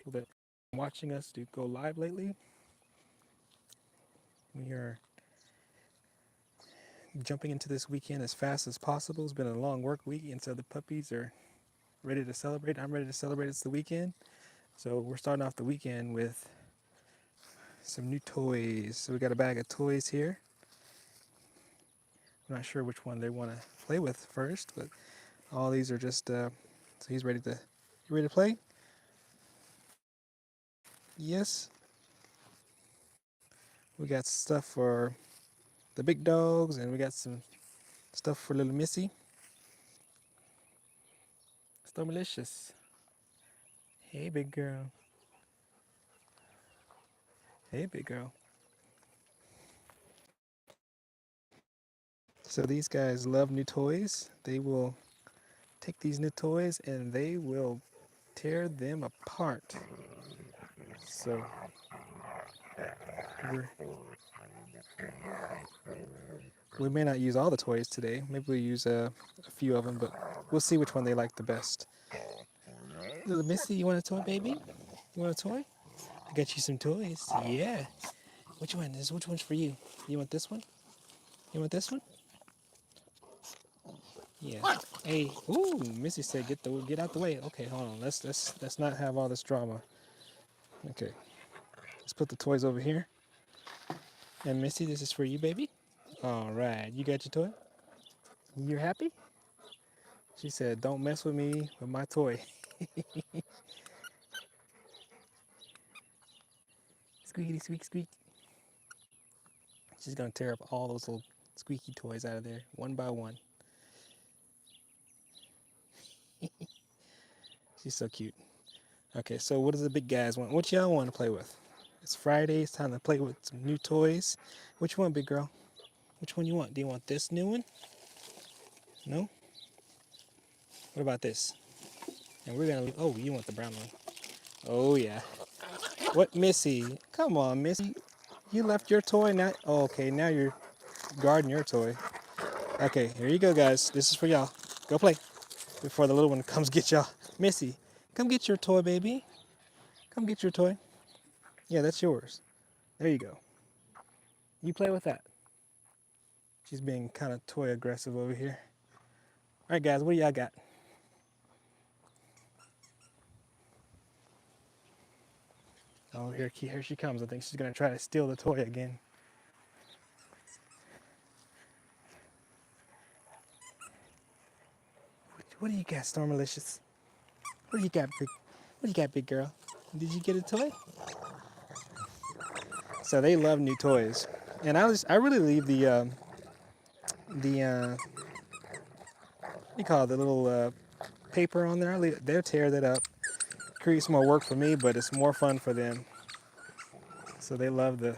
people that are watching us do go live lately. We are jumping into this weekend as fast as possible. It's been a long work week, and so the puppies are ready to celebrate. I'm ready to celebrate. It's the weekend. So we're starting off the weekend with some new toys. So we got a bag of toys here. I'm not sure which one they want to play with first, but all these are just, so he's ready to, you ready to play? Yes. We got stuff for the big dogs, and we got some stuff for little Missy. So malicious. Hey, big girl. Hey, big girl. So these guys love new toys. They will take these new toys and they will tear them apart. So we're, we may not use all the toys today. Maybe we'll use a few of them, but we'll see which one they like the best. Little Missy, you want a toy, baby? You want a toy? I got you some toys. Yeah. Which one is? Which one's for you? You want this one? You want this one? Yeah. Hey. Ooh, Missy said get out the way. Okay, hold on. Let's not have all this drama. Okay. Let's put the toys over here. And Missy, this is for you, baby. All right. You got your toy? You're happy? She said, "Don't mess with me with my toy." Squeaky squeak squeak. She's gonna tear up all those little squeaky toys out of there one by one. She's so cute. Okay, so what does the big guys want? What y'all want to play with? It's Friday. It's time to play with some new toys. Which one, big girl? Which one you want? Do you want this new one? No? What about this? And we're gonna leave. Oh, you want the brown one? Oh yeah. What, Missy? Come on, Missy. You left your toy now. Oh, okay, now you're guarding your toy. Okay, here you go, guys. This is for y'all. Go play before the little one comes get y'all. Missy, come get your toy, baby. Come get your toy. Yeah, that's yours. There you go. You play with that. She's being kind of toy aggressive over here. All right, guys, what do y'all got? Oh, here she comes. I think she's gonna try to steal the toy again. What do you got, Stormalicious? What do you got, big? What do you got, big girl? Did you get a toy? So they love new toys, and I really leave what do you call it, the little paper on there. They'll tear that up. Creates more work for me, but it's more fun for them. So they love to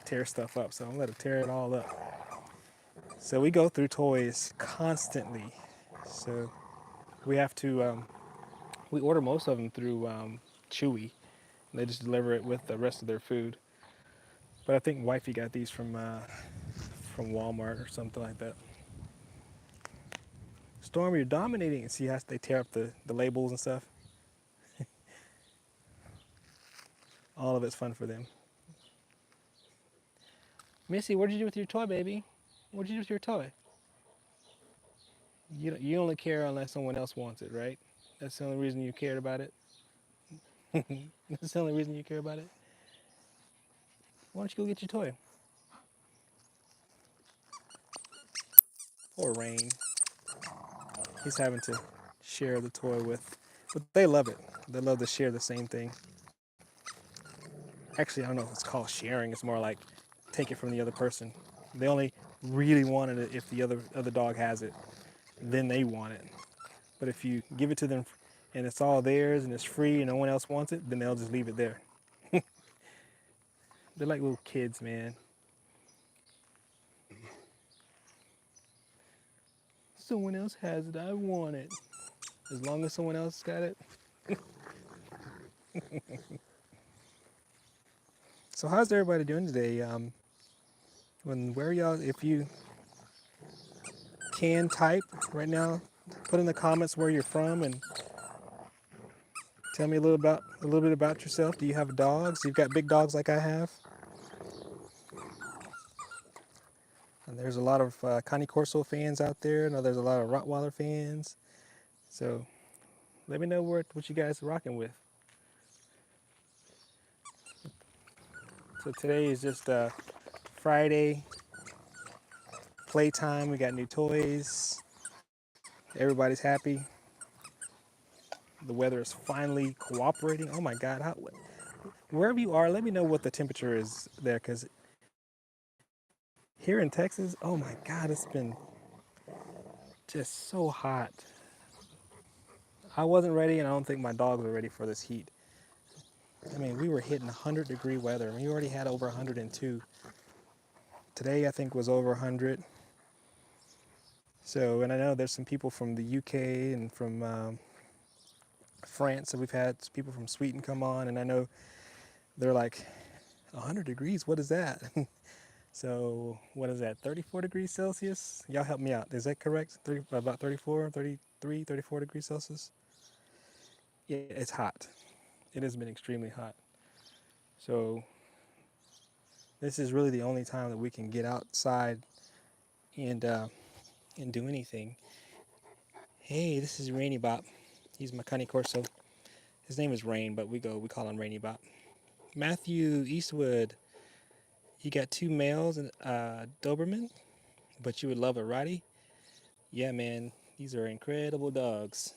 tear stuff up. So I'm gonna let them tear it all up. So we go through toys constantly. So we have to we order most of them through Chewy. They just deliver it with the rest of their food. But I think wifey got these from Walmart or something like that. Storm, you're dominating. See how they tear up the labels and stuff? All of it's fun for them. Missy, what did you do with your toy, baby? What did you do with your toy? You only care unless someone else wants it, right? That's the only reason you cared about it? That's the only reason you care about it? Why don't you go get your toy? Poor Rain. He's having to share the toy with, but they love it. They love to share the same thing. Actually, I don't know if it's called sharing. It's more like take it from the other person. They only really wanted it if the other dog has it. Then they want it. But if you give it to them and it's all theirs and it's free and no one else wants it, then they'll just leave it there. They're like little kids, man. Someone else has it. I want it. As long as someone else got it. So how's everybody doing today? Where y'all? If you can type right now, put in the comments where you're from and Tell me a little bit about yourself. Do you have dogs? You've got big dogs like I have. And there's a lot of Connie Corso fans out there. I know there's a lot of Rottweiler fans. So let me know what you guys are rocking with. So today is just Friday, playtime. We got new toys. Everybody's happy. The weather is finally cooperating. Oh my God. Wherever you are, let me know what the temperature is there because here in Texas, oh my God, it's been just so hot. I wasn't ready, and I don't think my dogs are ready for this heat. I mean, we were hitting 100-degree weather. We already had over 102. Today, I think, was over 100. So, and I know there's some people from the UK and from France. So we've had people from Sweden come on, and I know they're like, 100 degrees, what is that? So what is that, 34 degrees Celsius? Y'all help me out. Is that correct? About 34, 33, 34 degrees Celsius? Yeah, it's hot. It has been extremely hot. So this is really the only time that we can get outside and and do anything. Hey, this is Rainy Bop. He's my Connie Corso. His name is Rain, but we call him Rainy Bop. Matthew Eastwood. You got two males and Doberman, but you would love a Rottie. Yeah, man, these are incredible dogs.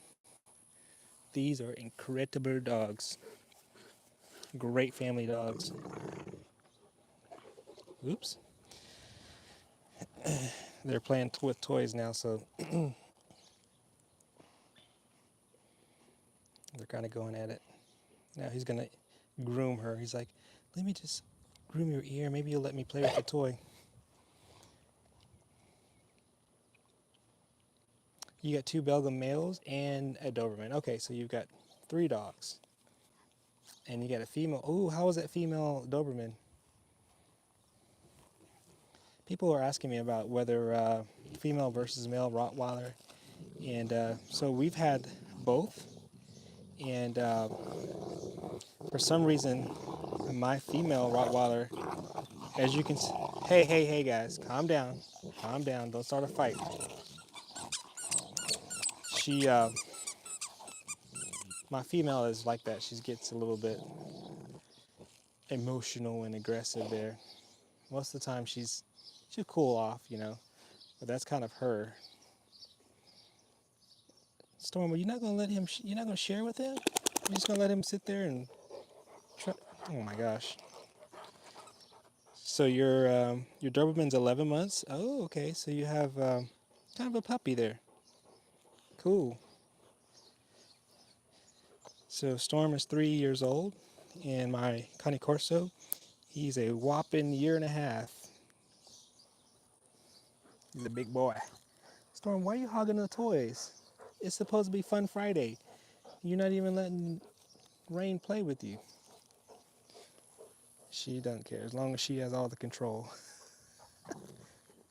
These are incredible dogs. Great family dogs. Oops. They're playing with toys now, so they're kind of going at it. Now he's going to groom her. He's like, let me just groom your ear. Maybe you'll let me play with the toy. You got two Belgian males and a Doberman. Okay, so you've got three dogs. And you got a female. Ooh, how was that female Doberman? People are asking me about whether female versus male Rottweiler. And so we've had both. And for some reason, my female Rottweiler, as you can see, hey, guys, calm down. Calm down. Don't start a fight. She, my female is like that. She gets a little bit emotional and aggressive there. Most of the time she'll cool off, but that's kind of her. Storm, are you not gonna let him? You're not gonna share with him? You're just gonna let him sit there and try? Oh my gosh! So your Doberman's 11 months. Oh, okay. So you have kind of a puppy there. Cool. So Storm is 3 years old, and my Cane Corso, he's a whopping year and a half. He's a big boy. Storm, why are you hogging the toys? It's supposed to be Fun Friday. You're not even letting Rain play with you. She doesn't care as long as she has all the control.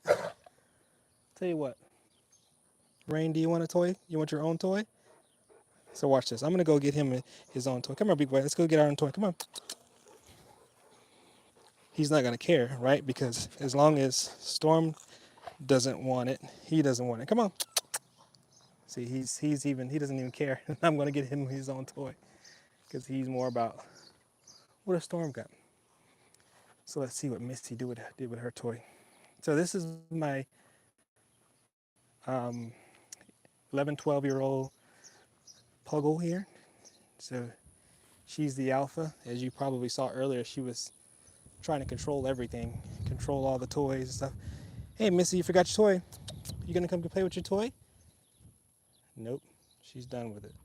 Tell you what, Rain, do you want a toy? You want your own toy? So watch this. I'm gonna go get him his own toy. Come on, big boy. Let's go get our own toy. Come on. He's not gonna care, right? Because as long as Storm doesn't want it, he doesn't want it. Come on. See, he doesn't even care. I'm gonna get him his own toy because he's more about what a Storm got. So let's see what Misty did with her toy. So this is my um, 11, 12-year-old Puggle here. So she's the alpha. As you probably saw earlier, she was trying to control everything, control all the toys and stuff. Hey, Missy, you forgot your toy. You gonna come play with your toy? Nope, she's done with it.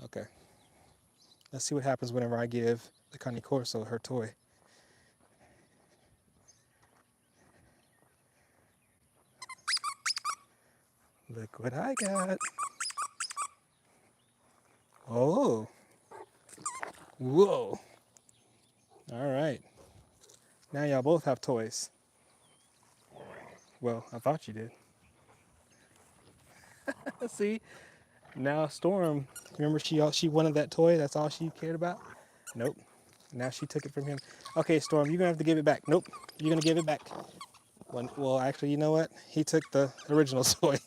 Okay, let's see what happens whenever I give the Cane Corso her toy. Look what I got. Oh, whoa. All right, now y'all both have toys. Well, I thought you did. See, Now Storm, remember she wanted that toy. That's all she cared about. Nope. Now she took it from him. Okay, Storm, you're gonna have to give it back. Nope. You're gonna give it back. Well, actually, you know what? He took the original toy.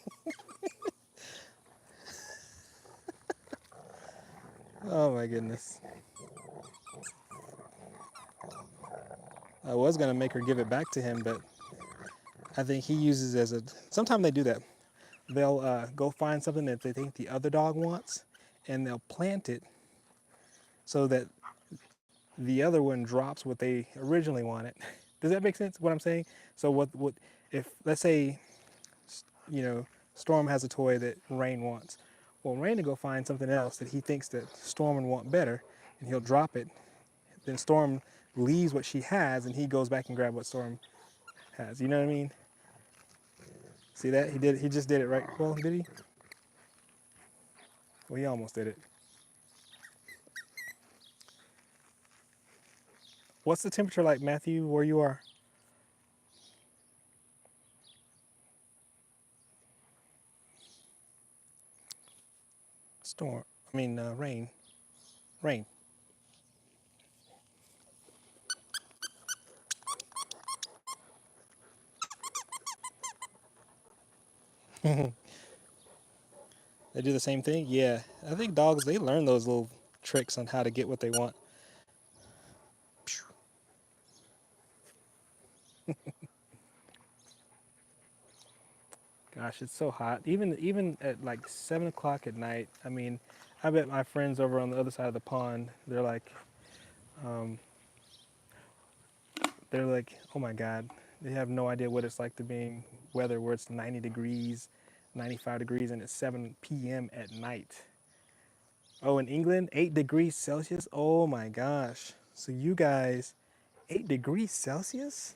Oh my goodness. I was gonna make her give it back to him, but I think he uses it as a. Sometimes they do that. They'll go find something that they think the other dog wants, and they'll plant it so that the other one drops what they originally wanted. Does that make sense? What I'm saying? So what if let's say you know Storm has a toy that Rain wants. Well, Rain will go find something else that he thinks that Storm would want better, and he'll drop it. Then Storm leaves what she has, and he goes back and grab what Storm has. You know what I mean? See that? He did. He just did it right. Well, did he? Well, he almost did it. What's the temperature like, Matthew, where you are? Storm. I mean, rain. Rain. They do the same thing. Yeah, I think dogs they learn those little tricks on how to get what they want. Gosh, it's so hot. Even at like 7 o'clock at night. I mean, I bet my friends over on the other side of the pond, um, they're like, oh my God, they have no idea what it's like to being weather where it's 90 degrees, 95 degrees, and it's 7 p.m. at night. Oh, in England, 8 degrees Celsius. Oh my gosh. So you guys, 8 degrees Celsius?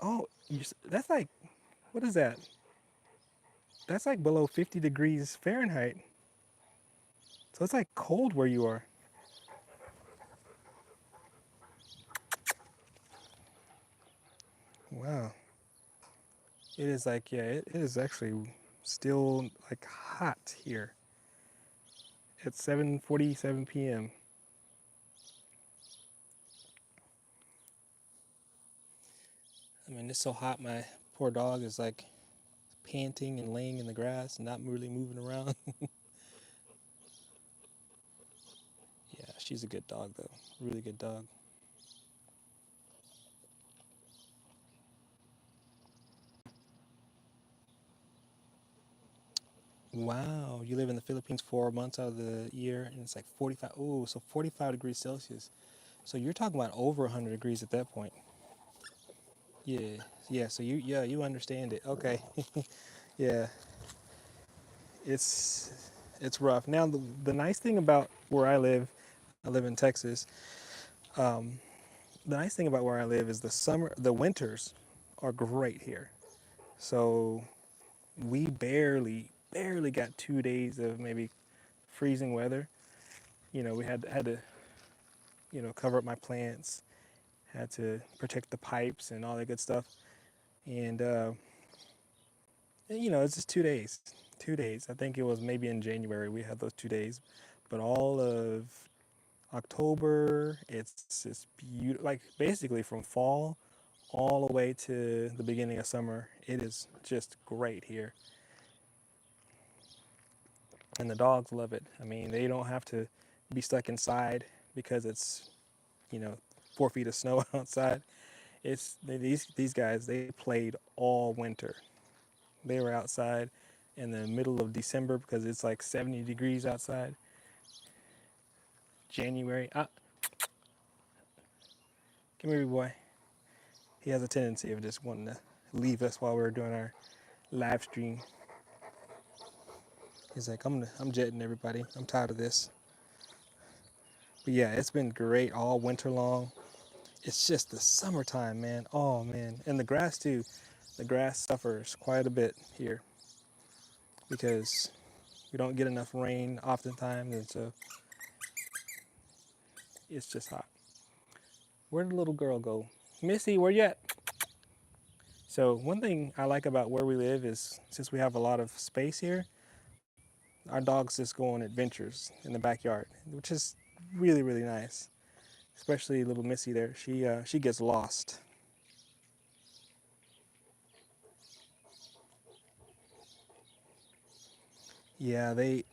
Oh, that's like, what is that? That's like below 50 degrees Fahrenheit. So it's like cold where you are. Wow. It is like, yeah, it is actually still like hot here at 7:47 p.m. I mean, it's so hot. My poor dog is like panting and laying in the grass, not really moving around. Yeah, she's a good dog though. Really good dog. Wow, you live in the Philippines 4 months out of the year, and it's like 45. Oh, so 45 degrees Celsius. So you're talking about over 100 degrees at that point. Yeah, yeah. So you understand it. Okay. Yeah, it's it's rough. Now the nice thing about where I live in Texas. Um, the nice thing about where I live is the winters are great here. So we barely got 2 days of maybe freezing weather. We had to cover up my plants, had to protect the pipes and all that good stuff. And it's just 2 days. 2 days. I think it was maybe in January we had those 2 days, but all of October, it's just beautiful. Like basically from fall all the way to the beginning of summer, it is just great here, and the dogs love it. I mean, they don't have to be stuck inside because it's you know 4 feet of snow outside. These guys they played all winter. They were outside in the middle of December because it's like 70 degrees outside. January. Come here, boy. He has a tendency of just wanting to leave us while we're doing our live stream. He's like, I'm jetting everybody. I'm tired of this. But yeah, it's been great all winter long. It's just the summertime, man. Oh man, and the grass too. The grass suffers quite a bit here because we don't get enough rain oftentimes, and so it's just hot. Where'd the little girl go? Missy, where you at? So one thing I like about where we live is since we have a lot of space here, our dogs just go on adventures in the backyard, which is really really nice. Especially little Missy there. She gets lost. Yeah, the,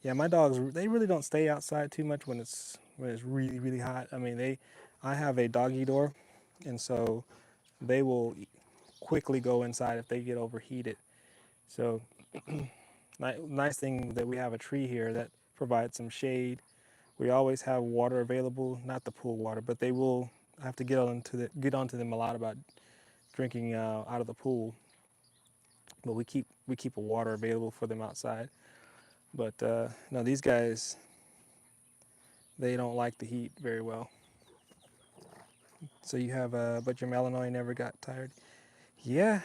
yeah, my dogs they really don't stay outside too much when it's really really hot. I mean I have a doggy door, and so they will quickly go inside if they get overheated. So nice thing that we have a tree here that provides some shade. We always have water available, not the pool water, but they will have to get onto them a lot about drinking out of the pool. But we keep a water available for them outside. But no, these guys they don't like the heat very well. So you have but your Malinois never got tired. Yeah,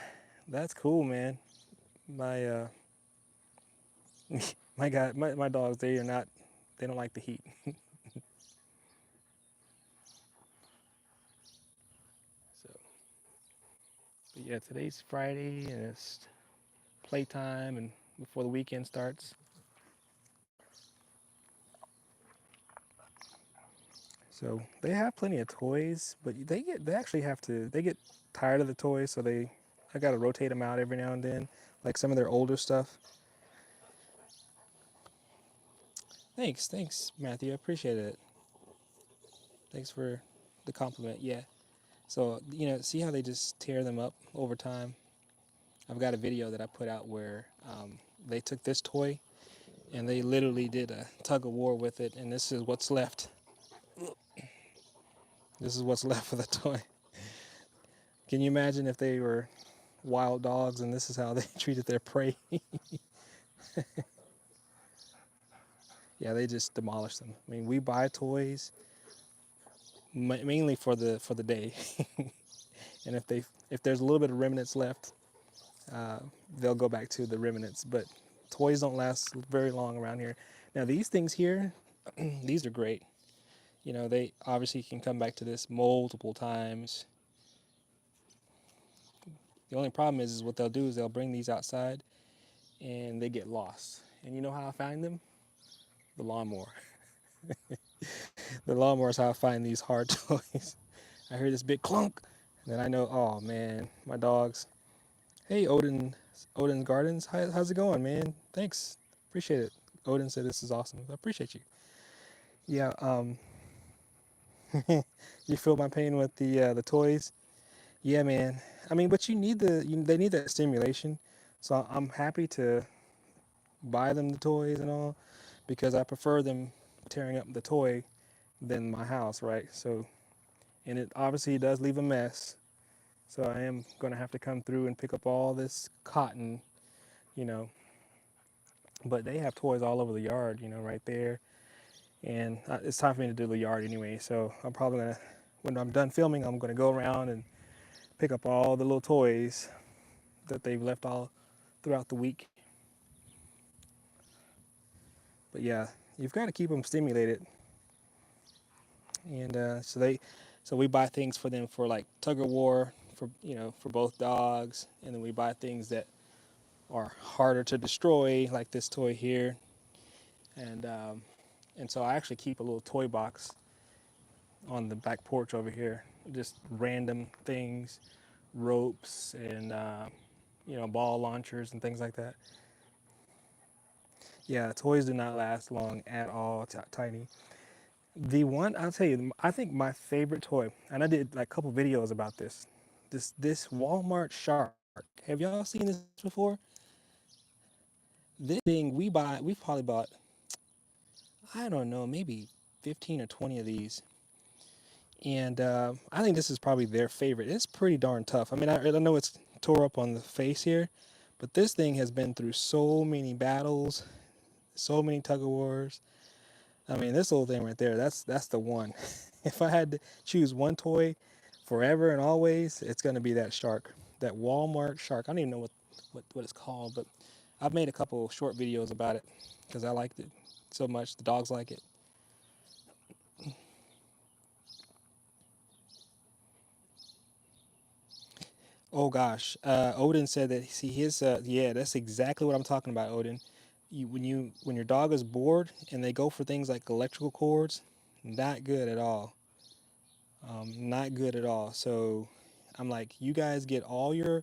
that's cool, man. My my dogs they are not they don't like the heat. So but yeah, today's Friday and it's playtime and before the weekend starts. So they have plenty of toys, but they actually have to they get tired of the toys, so they I gotta rotate them out every now and then, like some of their older stuff. Thanks, Matthew. I appreciate it. Thanks for the compliment. Yeah. So see how they just tear them up over time. I've got a video that I put out where they took this toy and they literally did a tug of war with it, and this is what's left. This is what's left of the toy. Can you imagine if they were wild dogs and this is how they treated their prey? Yeah, they just demolished them. I mean, we buy toys mainly for the day, and if there's a little bit of remnants left, uh, they'll go back to the remnants. But toys don't last very long around here. Now these things here, these are great. They obviously can come back to this multiple times. The only problem is what they'll do is they'll bring these outside and they get lost. And you know how I find them? The lawnmower. The lawnmower is how I find these hard toys. I hear this big clunk, and then I know, oh man, my dogs. Hey, Odin's Gardens, how's it going, man? Thanks, appreciate it. Odin said this is awesome. I appreciate you. Yeah, you feel my pain with the toys. Yeah, man. I mean, but they need that stimulation. So I'm happy to buy them the toys and all because I prefer them tearing up the toy than my house, right? So, and it obviously does leave a mess. So I am going to have to come through and pick up all this cotton, you know. But they have toys all over the yard, right there. And it's time for me to do the yard anyway. So I'm probably going to, when I'm done filming, I'm going to go around and pick up all the little toys that they've left all throughout the week. But yeah, you've got to keep them stimulated. And so we buy things for them for like tug of war for both dogs, and then we buy things that are harder to destroy, like this toy here, and so I actually keep a little toy box on the back porch over here, just random things, ropes and ball launchers and things like that. Yeah, toys do not last long at all, Tiny. The one I'll tell you, I think my favorite toy, and I did like a couple videos about this. This Walmart shark. Have y'all seen this before? This thing we've probably bought, I don't know, maybe 15 or 20 of these. And I think this is probably their favorite. It's pretty darn tough. I mean, I know it's tore up on the face here, but this thing has been through so many battles, so many tug of wars. I mean, this little thing right there, that's the one. If I had to choose one toy forever and always, it's going to be that shark, that Walmart shark. I don't even know what it's called, but I've made a couple short videos about it because I liked it so much. The dogs like it. Oh gosh, Odin said that. See, his yeah, that's exactly what I'm talking about, Odin. When your dog is bored and they go for things like electrical cords, not good at all. Not good at all. So I'm like, you guys get all your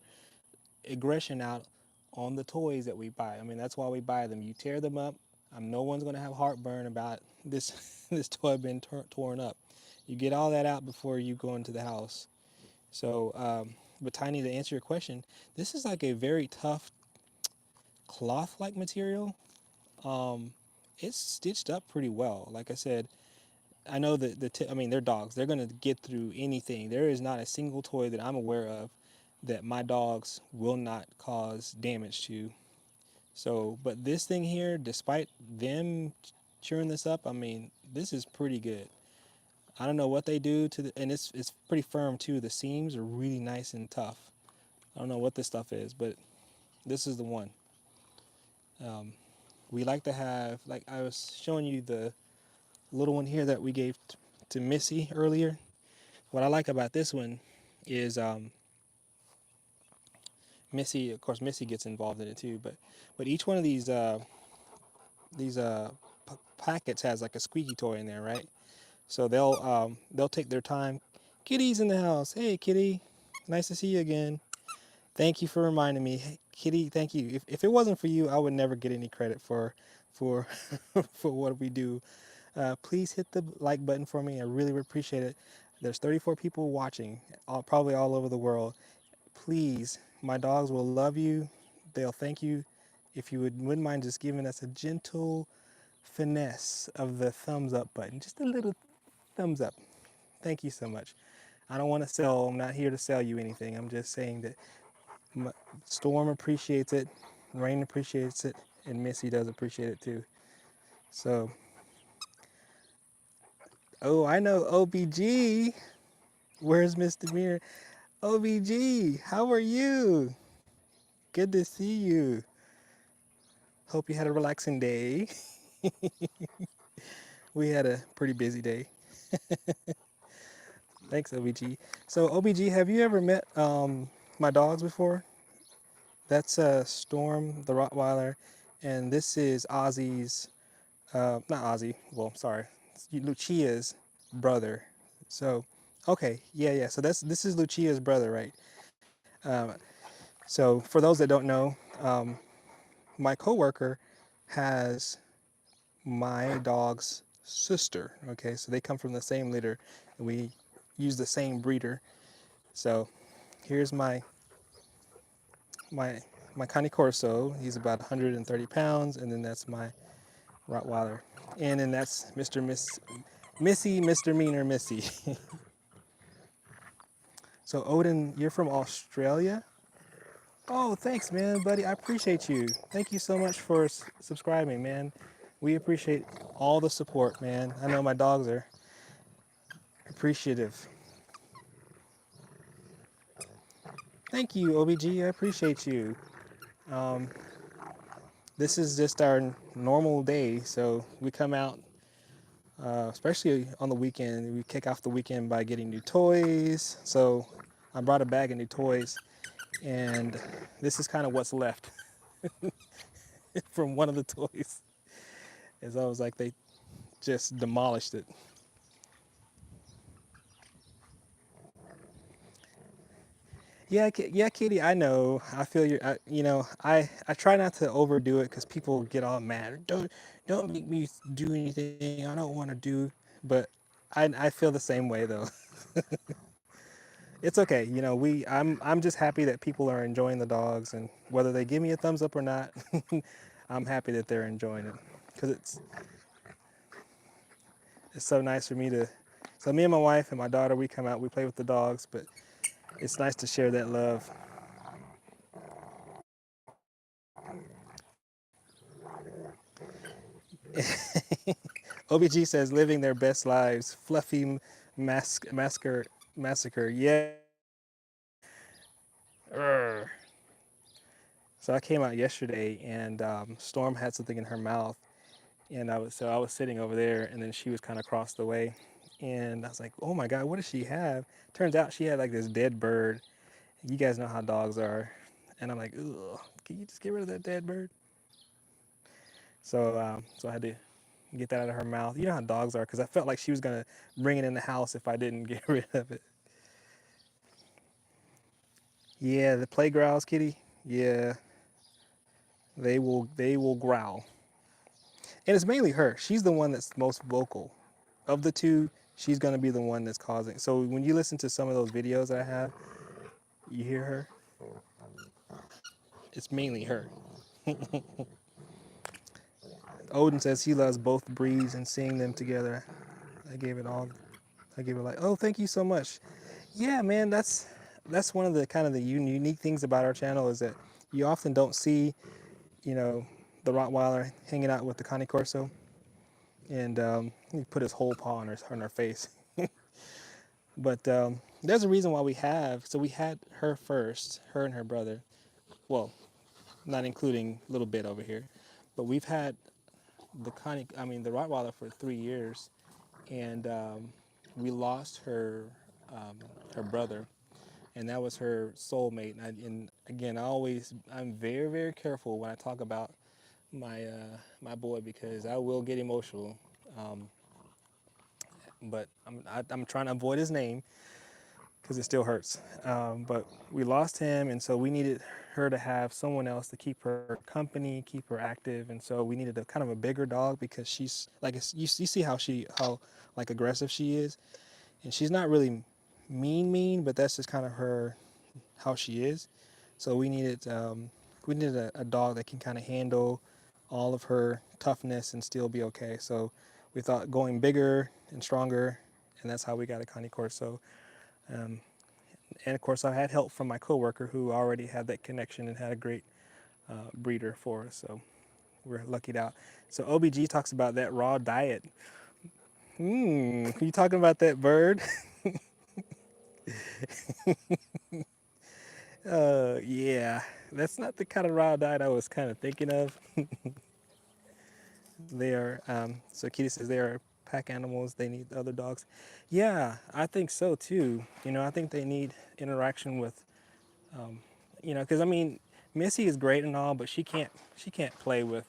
aggression out on the toys that we buy. I mean, that's why we buy them. You tear them up. No one's gonna have heartburn about this this toy being torn up. You get all that out before you go into the house. So, but Tiny, to answer your question, this is like a very tough cloth-like material. Um, it's stitched up pretty well. Like I said, I know that I mean, they're dogs. They're gonna get through anything. There is not a single toy that I'm aware of that my dogs will not cause damage to. So, but this thing here, despite them chewing this up, I mean, this is pretty good. I don't know what they do to the, and it's pretty firm too. The seams are really nice and tough. I don't know what this stuff is, but this is the one. Um, we like to have, like I was showing you the little one here that we gave to Missy earlier. What I like about this one is Missy. Of course, Missy gets involved in it too. But each one of these packets has like a squeaky toy in there, right? So they'll take their time. Kitty's in the house. Hey, Kitty, nice to see you again. Thank you for reminding me, hey, Kitty. Thank you. If it wasn't for you, I would never get any credit for for what we do. Please hit the like button for me. I really would appreciate it. There's 34 people watching, probably all over the world. Please, my dogs will love you. They'll thank you if you wouldn't mind just giving us a gentle finesse of the thumbs up button. Just a little thumbs up. Thank you so much. I don't want to sell. I'm not here to sell you anything. I'm just saying that Storm appreciates it, Rain appreciates it, and Missy does appreciate it too. So, oh, I know OBG. Where's Mr. Mirror? OBG, how are you? Good to see you. Hope you had a relaxing day. We had a pretty busy day. Thanks, OBG. So, OBG, have you ever met my dogs before? That's Storm, the Rottweiler, and this is Ozzy's, not Ozzy, well, sorry, Lucia's brother. So, okay, yeah, yeah. So this is Lucia's brother, right? Um, so for those that don't know, my coworker has my dog's sister. Okay, so they come from the same litter, and we use the same breeder. So here's my my Cane Corso. He's about 130 pounds, and then that's my Rottweiler, and then that's Missy Misdemeanor Missy. So Odin, you're from Australia. Oh, thanks, man, buddy. I appreciate you. Thank you so much for subscribing, man. We appreciate all the support, man. I know my dogs are appreciative. Thank you, OBG. I appreciate you. Um, this is just our normal day, so we come out, especially on the weekend. We kick off the weekend by getting new toys. So I brought a bag of new toys, and this is kind of what's left from one of the toys. As I was like, they just demolished it. Yeah, yeah, Katie. I know. I feel you. I try not to overdo it because people get all mad. Don't make me do anything I don't want to do. But I feel the same way though. It's okay. I'm just happy that people are enjoying the dogs, and whether they give me a thumbs up or not, I'm happy that they're enjoying it because it's so nice for me to. So me and my wife and my daughter, we come out, we play with the dogs, but it's nice to share that love. OBG says living their best lives. Fluffy massacre. Yes. Urgh. So I came out yesterday, and Storm had something in her mouth, and I was sitting over there, and then she was kind of across the way, and I was like, oh my god, what does she have? Turns out she had like this dead bird, You guys know how dogs are, and I'm like, ugh, can you just get rid of that dead bird? So I had to get that out of her mouth. You know how dogs are, because I felt like she was gonna bring it in the house if I didn't get rid of it. Yeah, the play growls, kitty. Yeah, they will growl, and it's mainly her. She's the one that's most vocal of the two. She's gonna be the one that's causing. So when you listen to some of those videos that I have, you hear her. It's mainly her. Odin says he loves both breeds and seeing them together. I gave it all. I gave it like, oh, thank you so much. Yeah, man, that's one of the kind of the unique things about our channel is that you often don't see, you know, the Rottweiler hanging out with the Connie Corso, and he put his whole paw on her face. But there's a reason why we have. So we had her first, her and her brother. Well, not including little bit over here, but we've had the Rottweiler for 3 years, and we lost um, her brother, and that was her soulmate. And again, I'm very very careful when I talk about my boy because I will get emotional. Um, but I'm trying to avoid his name because it still hurts. But we lost him, and so we needed her to have someone else to keep her company, keep her active, and so we needed a kind of a bigger dog because she's like you see how like aggressive she is, and she's not really mean, but that's just kind of her how she is. So we needed a dog that can kind of handle all of her toughness and still be okay. So we thought going bigger and stronger, and that's how we got a Connie Corso. Um, and of course, I had help from my coworker who already had that connection and had a great breeder for us. So we're luckied out. So OBG talks about that raw diet. You talking about that bird? Yeah, that's not the kind of raw diet I was kind of thinking of. They are, so Kitty says they are pack animals. They need other dogs. Yeah, I think so too. I think they need interaction with, um, because I mean, Missy is great and all, but she can't play with.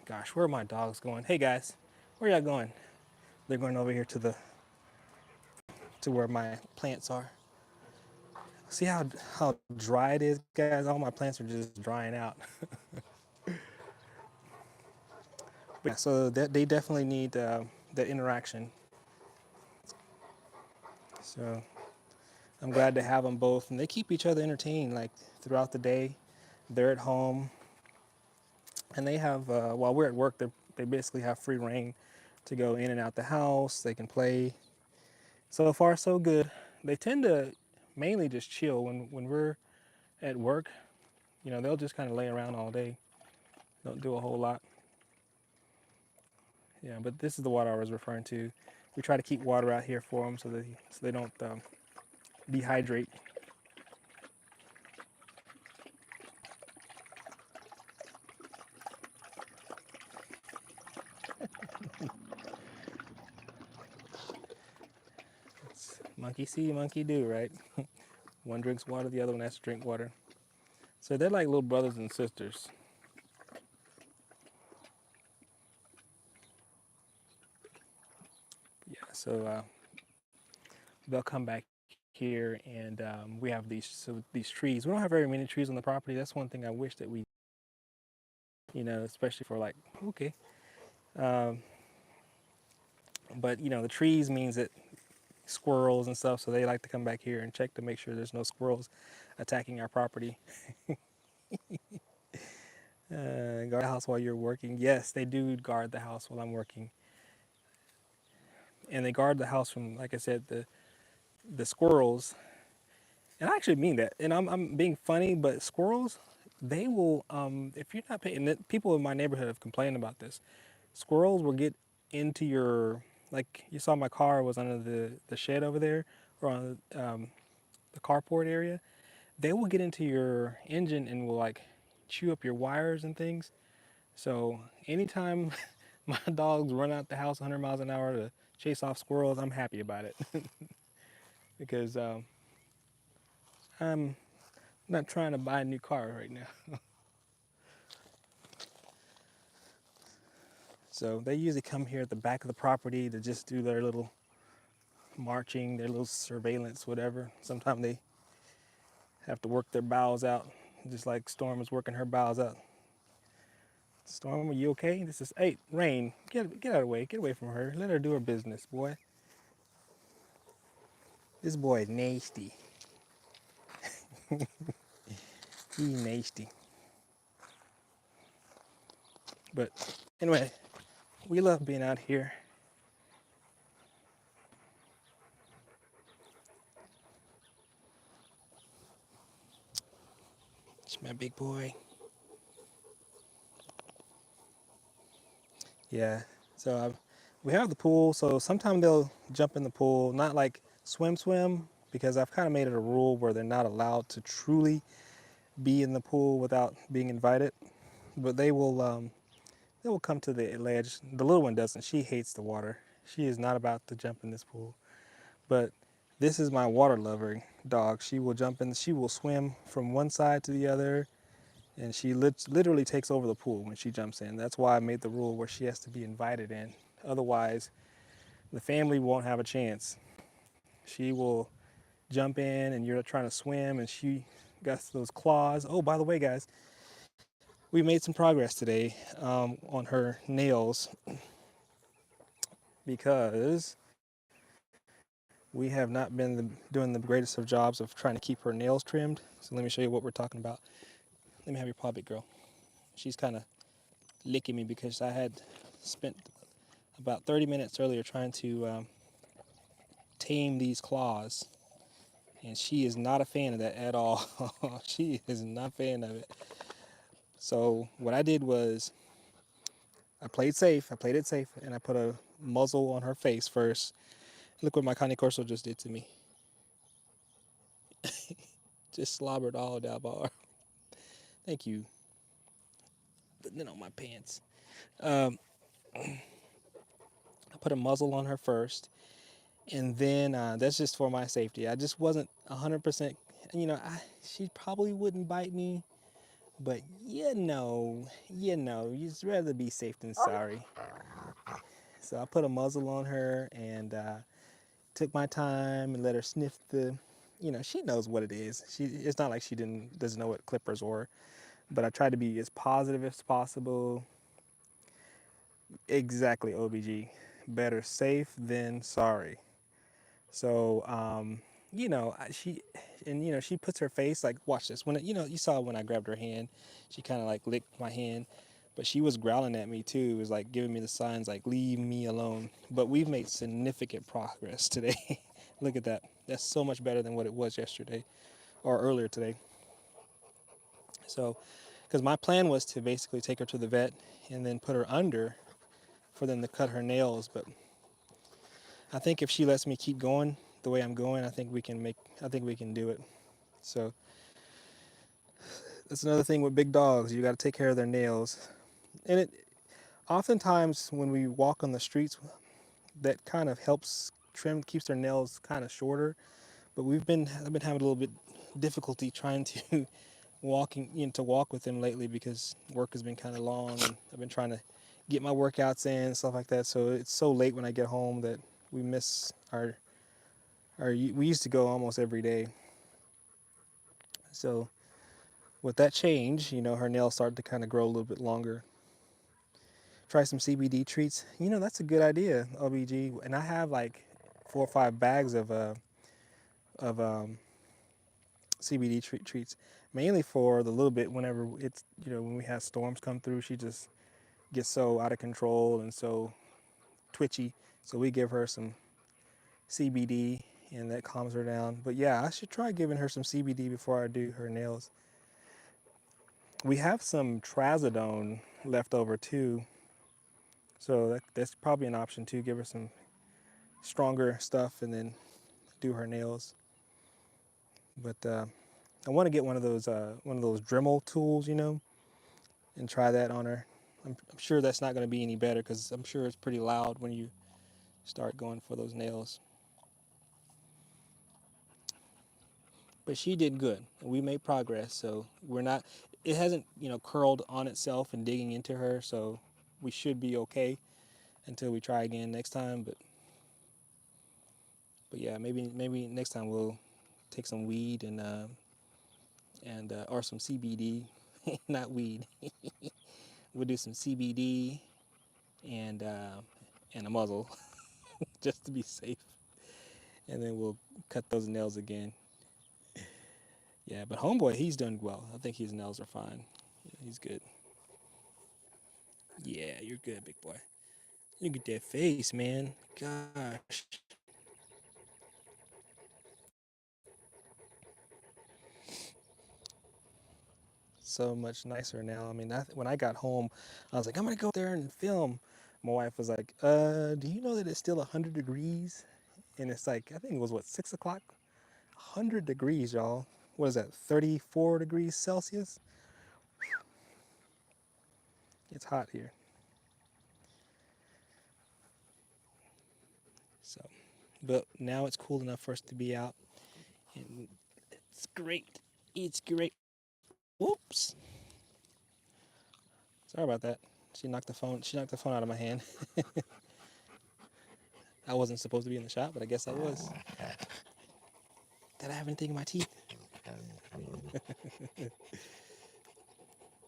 Gosh, where are my dogs going? Hey guys, where y'all going? They're going over here to where my plants are. See how dry it is, guys. All my plants are just drying out. But yeah, so that they definitely need that interaction. So I'm glad to have them both, and they keep each other entertained like throughout the day. They're at home, and they have while we're at work, they basically have free reign to go in and out the house. They can play. So far, so good. They tend to mainly just chill when we're at work. They'll just kind of lay around all day. Don't do a whole lot. Yeah, but this is the water I was referring to. We try to keep water out here for them so they don't dehydrate. It's monkey see, monkey do, right? One drinks water, the other one has to drink water. So they're like little brothers and sisters. Yeah, so they'll come back here, and we have these trees. We don't have very many trees on the property. That's one thing I wish that we, especially for like okay. Um, but the trees means that squirrels and stuff, so they like to come back here and check to make sure there's no squirrels attacking our property. Guard the house while you're working. Yes, they do guard the house while I'm working, and they guard the house from, like I said, the squirrels. And I actually mean that. And I'm being funny, but squirrels, they will, if you're not paying, people in my neighborhood have complained about this. Squirrels will get into like you saw my car was under the shed over there, or on the carport area. They will get into your engine and will like chew up your wires and things. So anytime my dogs run out the house 100 miles an hour to chase off squirrels, I'm happy about it because I'm not trying to buy a new car right now. So they usually come here at the back of the property to just do their little marching, their little surveillance, whatever. Sometimes they have to work their bowels out, just like Storm is working her bowels out. Storm, are you okay? This is, hey, Rain, get out of the way. Get away from her. Let her do her business, boy. This boy is nasty. He's nasty. But anyway, we love being out here. It's my big boy. Yeah. So we have the pool. So sometimes they'll jump in the pool, not like swim, because I've kind of made it a rule where they're not allowed to truly be in the pool without being invited. But they will come to the ledge. The little one doesn't. She hates the water. She is not about to jump in this pool. But this is my water loving dog. She will jump in. She will swim from one side to the other, and she literally takes over the pool when she jumps in. That's why I made the rule where she has to be invited in. Otherwise, the family won't have a chance. She will jump in, and you're trying to swim, and she got those claws. Oh, by the way, guys, we made some progress today on her nails because we have not been doing the greatest of jobs of trying to keep her nails trimmed. So let me show you what we're talking about. Let me have your paw, big girl. She's kind of licking me because I had spent about 30 minutes earlier trying to tame these claws, and she is not a fan of that at all. She is not a fan of it. So what I did was I played safe. I played it safe, and I put a muzzle on her face first. Look what my Cane Corso just did to me. Just slobbered all down my arm. Thank you. Putting it on my pants. Um, I put a muzzle on her first, and then that's just for my safety. I just wasn't 100%. She probably wouldn't bite me, but you'd rather be safe than sorry. So I put a muzzle on her and took my time and let her sniff the. She knows what it is. It's not like she doesn't know what clippers were, but I tried to be as positive as possible. Exactly, OBG. Better safe than sorry. So, she puts her face like, watch this. You saw when I grabbed her hand, she kind of like licked my hand, but she was growling at me too. It was like giving me the signs like, leave me alone. But we've made significant progress today. Look at that. That's so much better than what it was yesterday or earlier today. So, because my plan was to basically take her to the vet and then put her under for them to cut her nails, but I think if she lets me keep going the way I'm going, I think we can do it. So that's another thing with big dogs. You got to take care of their nails. And oftentimes when we walk on the streets, that kind of helps keeps their nails kind of shorter. But I've been having a little bit difficulty trying to to walk with them lately because work has been kind of long and I've been trying to get my workouts in and stuff like that. So it's so late when I get home that we miss we used to go almost every day. So with that change, her nails started to kind of grow a little bit longer. Try some CBD treats. That's a good idea, OBG. And I have like 4 or 5 bags of CBD treats, mainly for the little bit whenever when we have storms come through, she just gets so out of control and so twitchy. So we give her some CBD and that calms her down. But yeah, I should try giving her some CBD before I do her nails. We have some trazodone left over too, so that's probably an option too. Give her some stronger stuff and then do her nails. But I want to get one of those Dremel tools, and try that on her. I'm sure that's not going to be any better because I'm sure it's pretty loud when you start going for those nails. but she did good. We made progress, so we're not. It hasn't, curled on itself and digging into her, so we should be okay until we try again next time. But yeah, maybe next time we'll take some weed and or some CBD, not weed. We'll do some CBD and and a muzzle just to be safe, and then we'll cut those nails again. Yeah, but homeboy, he's done well. I think his nails are fine. Yeah, he's good. Yeah, you're good, big boy. Look at that face, man. Gosh, so much nicer now. I mean, when I got home, I was like, I'm gonna go there and film. My wife was like, do you know that it's still 100 degrees? And it's like, I think it was what, 6 o'clock? 100 degrees, y'all. What is that? 34 degrees Celsius. It's hot here. So, but now it's cool enough for us to be out, and it's great. It's great. Whoops. Sorry about that. She knocked the phone. She knocked the phone out of my hand. I wasn't supposed to be in the shop, but I guess I was. Did I have anything in my teeth?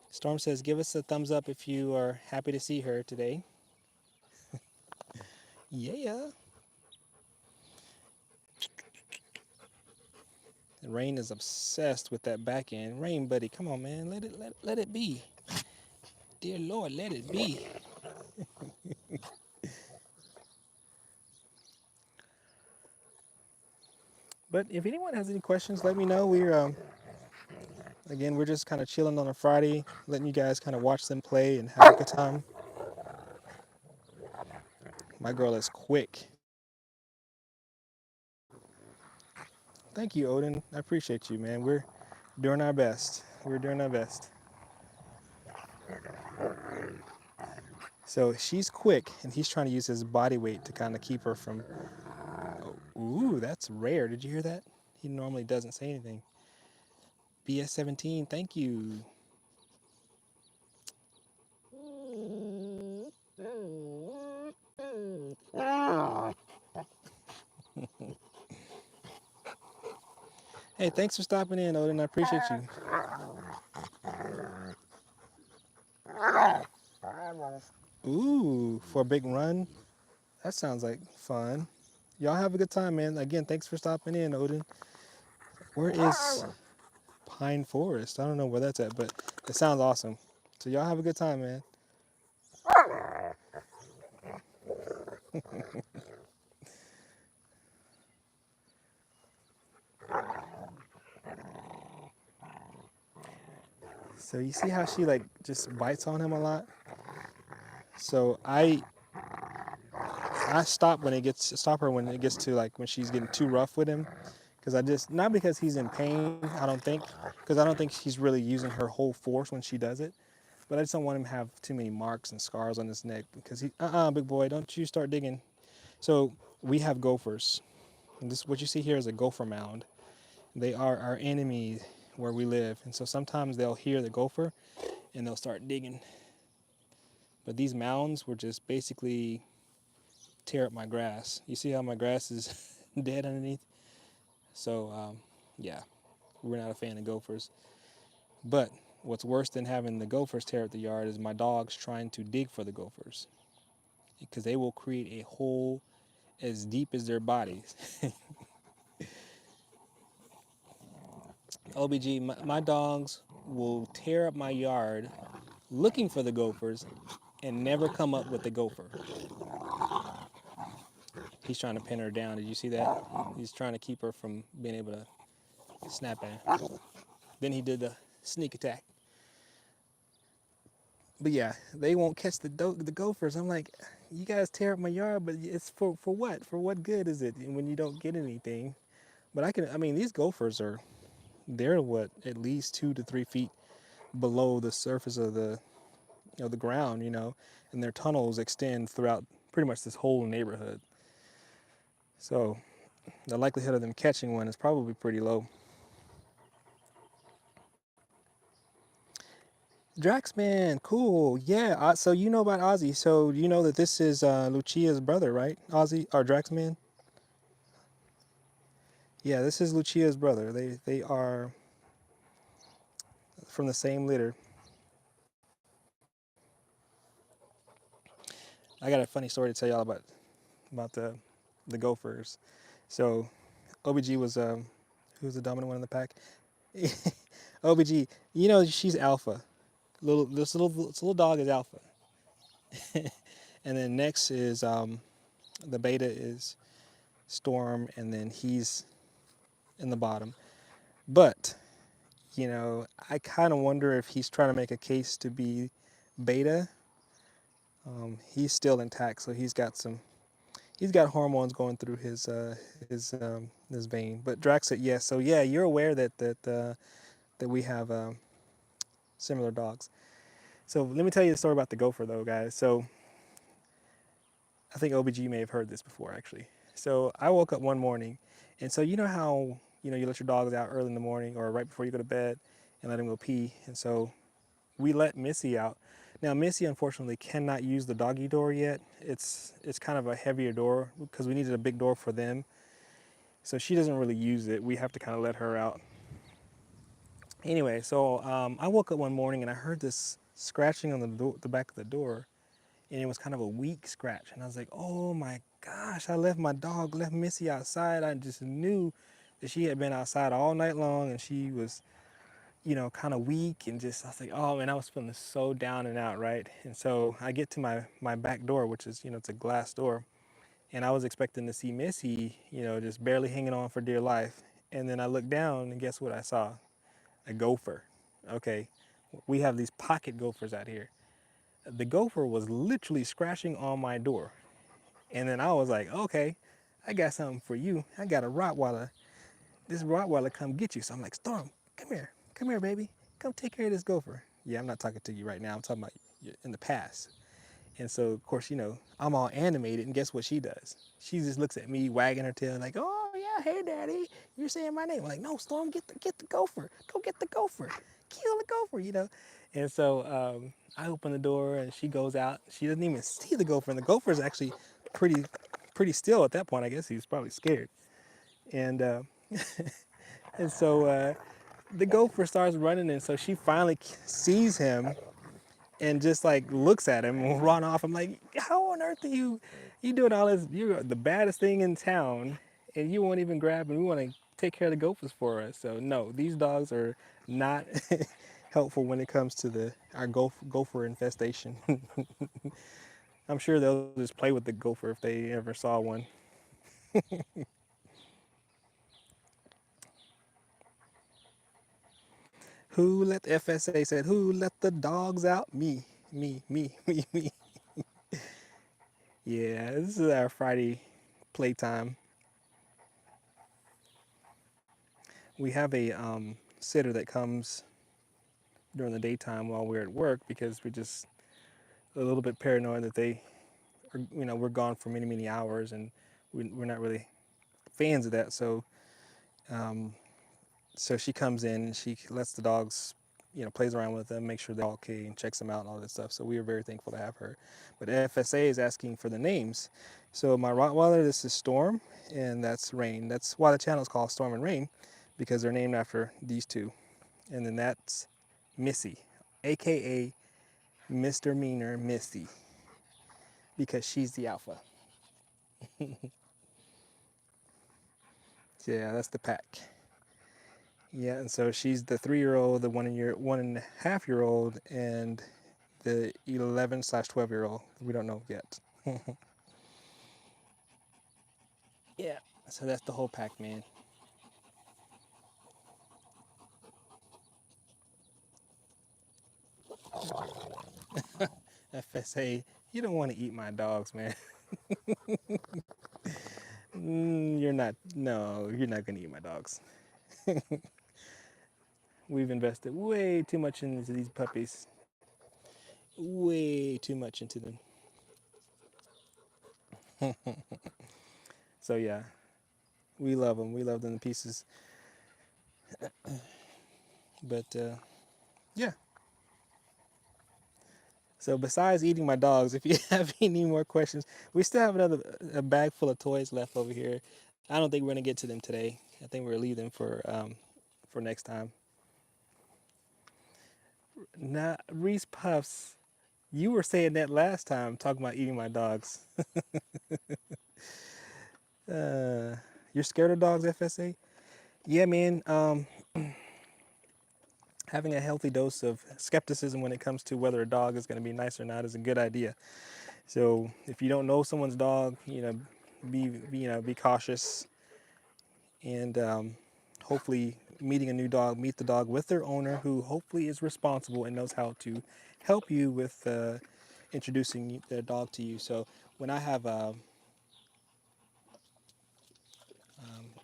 Storm says, "Give us a thumbs up if you are happy to see her today." Yeah. And Rain is obsessed with that back end. Rain, buddy, come on, man. Let it be. Dear Lord, let it be. But if anyone has any questions, let me know. We're just kind of chilling on a Friday, letting you guys kind of watch them play and have a good time. My girl is quick. Thank you, Odin. I appreciate you, man. We're doing our best. We're doing our best. So she's quick, and he's trying to use his body weight to kind of keep her from. Oh, ooh, that's rare. Did you hear that? He normally doesn't say anything. BS17, thank you. Hey, thanks for stopping in, Odin. I appreciate you. Ooh, for a big run. That sounds like fun. Y'all have a good time, man. Again, thanks for stopping in, Odin. Where is Pine Forest? I don't know where that's at, but it sounds awesome. So y'all have a good time, man. So you see how she like just bites on him a lot? So I stop her when it gets to like when she's getting too rough with him, because I just not because he's in pain. I don't think because I don't think she's really using her whole force when she does it. But I just don't want him to have too many marks and scars on his neck because big boy, don't you start digging. So we have gophers. And this what you see here is a gopher mound. They are our enemy where we live, and so sometimes they'll hear the gopher and they'll start digging. But these mounds were just basically tear up my grass. You see how my grass is dead underneath? So, yeah, we're not a fan of gophers. But what's worse than having the gophers tear up the yard is my dogs trying to dig for the gophers because they will create a hole as deep as their bodies. OBG, my dogs will tear up my yard looking for the gophers and never come up with the gopher. He's trying to pin her down. Did you see that? He's trying to keep her from being able to snap at her. Then he did the sneak attack. But yeah, they won't catch the gophers. I'm like, you guys tear up my yard, but it's for what? For what good is it when you don't get anything? But I mean, these gophers they're what, at least 2 to 3 feet below the surface of the ground, and their tunnels extend throughout pretty much this whole neighborhood. So the likelihood of them catching one is probably pretty low. Draxman, cool. Yeah. So you know about Ozzy. So you know that this is Lucia's brother, right? Ozzy or Draxman. Yeah, this is Lucia's brother. They are from the same litter. I got a funny story to tell y'all about the gophers. So OBG was who's the dominant one in the pack? OBG. You know she's alpha. This little dog is alpha. And then next is the beta is Storm, and then he's in the bottom. But I kind of wonder if he's trying to make a case to be beta. He's still intact, so he's got hormones going through his vein. But Drax said yes. So yeah, you're aware that we have similar dogs. So let me tell you the story about the gopher though, guys. So I think OBG may have heard this before actually. So I woke up one morning, and so you know how you let your dogs out early in the morning or right before you go to bed and let them go pee, and so we let Missy out. Now Missy unfortunately cannot use the doggy door yet. It's kind of a heavier door because we needed a big door for them. So she doesn't really use it. We have to kind of let her out. Anyway, so I woke up one morning and I heard this scratching on the back of the door, and it was kind of a weak scratch. And I was like, oh my gosh, I left Missy outside. I just knew that she had been outside all night long and she was kind of weak and just, I was like, oh man, I was feeling so down and out, right? And so I get to my back door, which is, it's a glass door. And I was expecting to see Missy, just barely hanging on for dear life. And then I looked down and guess what I saw? A gopher. Okay. We have these pocket gophers out here. The gopher was literally scratching on my door. And then I was like, okay, I got something for you. I got a Rottweiler. This Rottweiler come get you. So I'm like, Storm, come here. Come here, baby. Come take care of this gopher. Yeah, I'm not talking to you right now. I'm talking about in the past. And so, of course, I'm all animated. And guess what she does? She just looks at me, wagging her tail, like, oh, yeah, hey, daddy. You're saying my name. I'm like, no, Storm, get the gopher. Go get the gopher. Kill the gopher. And so I open the door and she goes out. She doesn't even see the gopher. And the gopher is actually pretty, pretty still at that point. I guess he was probably scared. And and so the gopher starts running, and so she finally sees him and just like looks at him and run off. I'm like, how on earth are you doing all this? You're the baddest thing in town, and you won't even grab and we want to take care of the gophers for us. So no, these dogs are not helpful when it comes to our gopher infestation. I'm sure they'll just play with the gopher if they ever saw one. Who let the FSA said, who let the dogs out? Me. Yeah, this is our Friday playtime. We have a sitter that comes during the daytime while we're at work because we're just a little bit paranoid that we're gone for many, many hours and we're not really fans of that. Um, so she comes in and she lets the dogs, plays around with them, makes sure they're all okay and checks them out and all that stuff. So we are very thankful to have her. But FSA is asking for the names. So my Rottweiler, this is Storm, and that's Rain. That's why the channel is called Storm and Rain, because they're named after these two. And then that's Missy, aka Mr. Meaner Missy, because she's the alpha. Yeah, that's the pack. Yeah, and so she's the 3-year-old, the 1.5-year-old, and the 11/12-year-old. We don't know yet. Yeah, so that's the whole pack, man. FSA, you don't want to eat my dogs, man. You're not. No, you're not gonna eat my dogs. We've invested way too much into these puppies. Way too much into them. So yeah, we love them. We love them to pieces. But yeah, So besides eating my dogs, if you have any more questions, we still have another a bag full of toys left over here. I don't think we're gonna get to them today. I think we're gonna leave them for next time. Now, Reese Puffs, you were saying that last time talking about eating my dogs. Uh, you're scared of dogs, FSA? Yeah, man. Having a healthy dose of skepticism when it comes to whether a dog is going to be nice or not is a good idea. So if you don't know someone's dog, be cautious, and hopefully meeting a new dog, meet the dog with their owner, who hopefully is responsible and knows how to help you with introducing their dog to you. So when I have,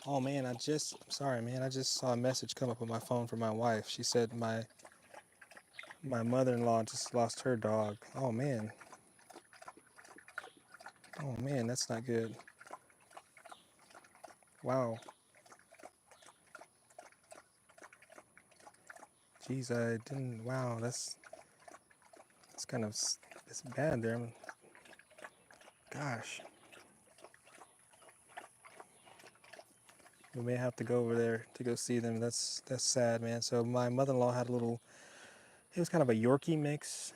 oh man, I'm sorry, man, I just saw a message come up on my phone from my wife. She said my mother-in-law just lost her dog. Oh man, that's not good. Wow. Jeez, I didn't. Wow, that's kind of it's bad there. Gosh, we may have to go over there to go see them. That's sad, man. So my mother-in-law had a little. It was kind of a Yorkie mix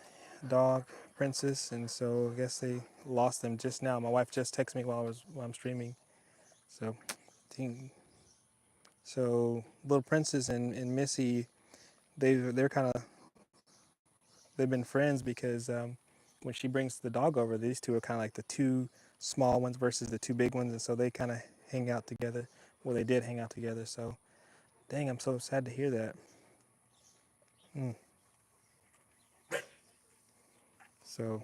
dog, Princess, and so I guess they lost them just now. My wife just texted me while I'm streaming. So, dang. So little Princess and Missy, they're kind of they've been friends because when she brings the dog over, these two are kind of like the two small ones versus the two big ones, and so they kind of hang out together. Well, they did hang out together. So, dang, I'm so sad to hear that. Mm. So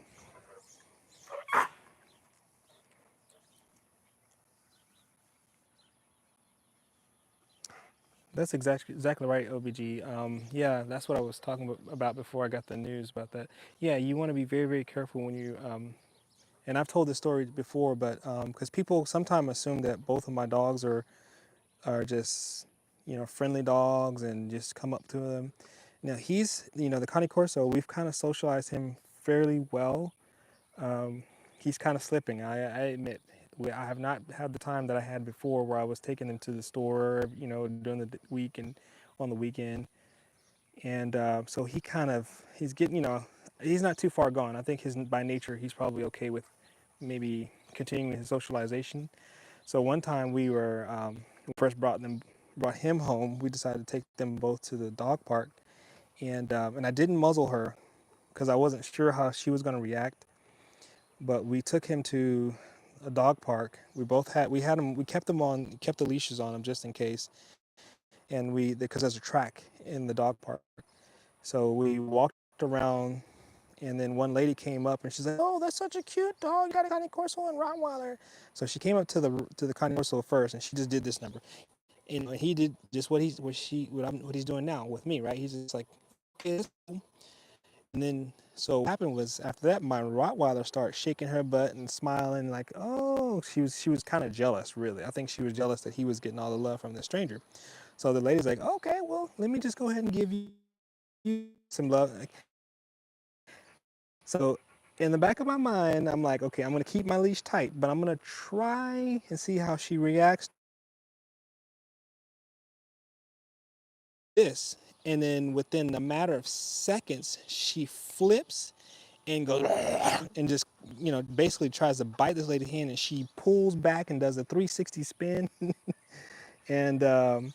that's exactly right, OBG. Yeah, that's what I was talking about before I got the news about that. Yeah, you want to be very, very careful when you. And I've told this story before, but because people sometimes assume that both of my dogs are just friendly dogs and just come up to them. Now he's the Connie Corso. We've kind of socialized him fairly well. Um, he's kind of slipping. I admit. I have not had the time that I had before, where I was taking him to the store, during the week and on the weekend. And so he's getting, he's not too far gone. I think his by nature he's probably okay with maybe continuing his socialization. So one time we first brought him home. We decided to take them both to the dog park, and I didn't muzzle her because I wasn't sure how she was going to react. But we took him to a dog park. We kept the leashes on him just in case, and because there's a track in the dog park. So we walked around, and then one lady came up and she's like, "Oh, that's such a cute dog. You got a Connie Corso and Rottweiler." So she came up to the Connie Corso first, and she just did this number. And he did just what he's doing now with me, right? He's just like, "Okay, that's cool." And then so what happened was after that, my Rottweiler started shaking her butt and smiling like, "Oh," she was kind of jealous, really. I think she was jealous that he was getting all the love from the stranger. So the lady's like, "Okay, well, let me just go ahead and give you some love." So in the back of my mind, I'm like, okay, I'm gonna keep my leash tight, but I'm gonna try and see how she reacts to this. And then within a matter of seconds, she flips and goes and just basically tries to bite this lady's hand, and she pulls back and does a 360 spin. And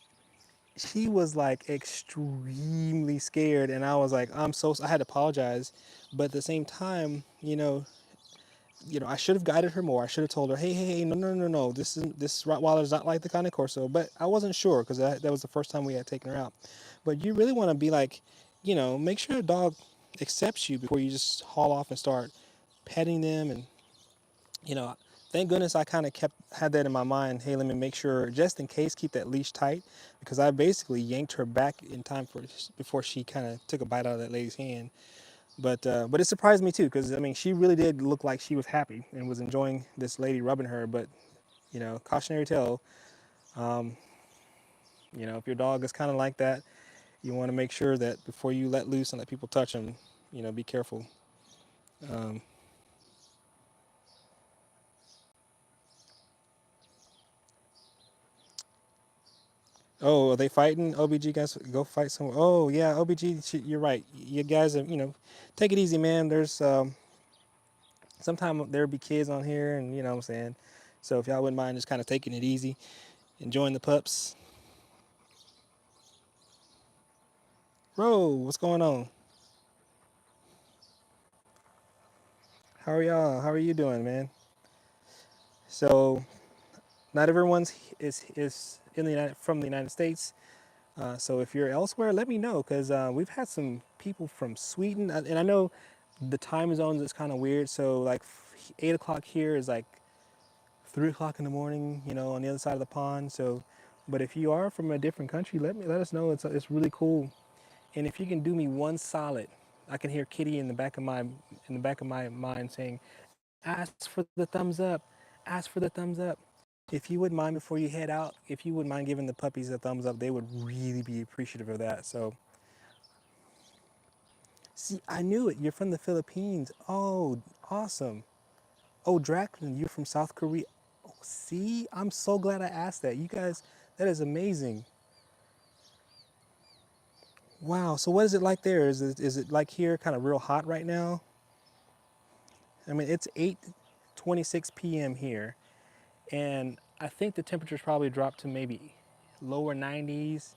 she was like extremely scared, and I was like, I had to apologize, but at the same time, I should have guided her more. I should have told her, hey, hey, hey, no, no, no, no, this Rottweiler is not like the Cane Corso. But I wasn't sure because that was the first time we had taken her out. But you really want to be like, make sure a dog accepts you before you just haul off and start petting them. And you know, thank goodness I kind of had that in my mind. Hey, let me make sure, just in case, keep that leash tight, because I basically yanked her back in time before she kind of took a bite out of that lady's hand. But it surprised me too, because I mean, she really did look like she was happy and was enjoying this lady rubbing her. But cautionary tale, um, if your dog is kind of like that, you want to make sure that before you let loose and let people touch them, be careful. Um, oh, are they fighting? OBG guys, go fight somewhere. Oh yeah, OBG, you're right. You guys are, take it easy, man. There's sometimes there'll be kids on here, and you know what I'm saying. So if y'all wouldn't mind just kind of taking it easy, enjoying the pups. Bro, what's going on? How are y'all? How are you doing, man? So not everyone's is in the from the United States. So if you're elsewhere, let me know because we've had some people from Sweden, and I know the time zones is kind of weird. So like 8 o'clock here is like 3 o'clock in the morning, on the other side of the pond. So, but if you are from a different country, let us know. It's really cool. And if you can do me one solid, I can hear Kitty in the back of my mind saying, "Ask for the thumbs up, ask for the thumbs up." If you wouldn't mind before you head out, if you wouldn't mind giving the puppies a thumbs up, they would really be appreciative of that. So, see, I knew it. You're from the Philippines. Oh, awesome. Oh, Draklin, you're from South Korea. Oh, see, I'm so glad I asked that. You guys, that is amazing. Wow. So, what is it like there? Is it like here, kind of real hot right now? I mean, it's 8:26 p.m. here, and I think the temperature's probably dropped to maybe lower 90s,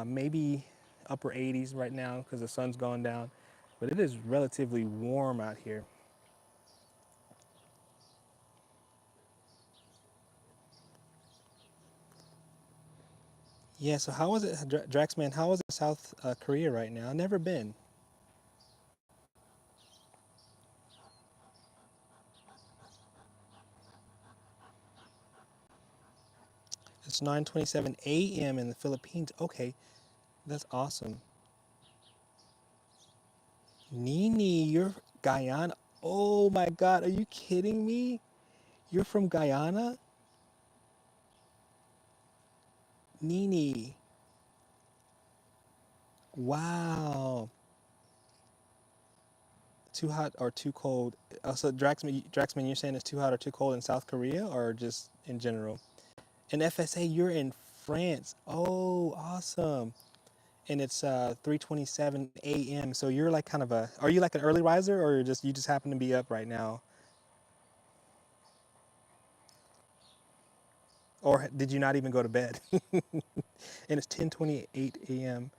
maybe upper 80s right now because the sun's gone down. But it is relatively warm out here. Yeah. So, how is it, Draxman? How is it South Korea right now? I've never been. It's 9:27 a.m. in the Philippines. Okay, that's awesome. Nini, you're Guyana. Oh my God, are you kidding me? You're from Guyana? Nini. Wow. Too hot or too cold? So Draxman, you're saying it's too hot or too cold in South Korea or just in general? In FSA, you're in France. Oh, awesome. And it's 3:27 a.m. So you're like kind of are you like an early riser or you just happen to be up right now? Or did you not even go to bed? And it's 10:28 a.m.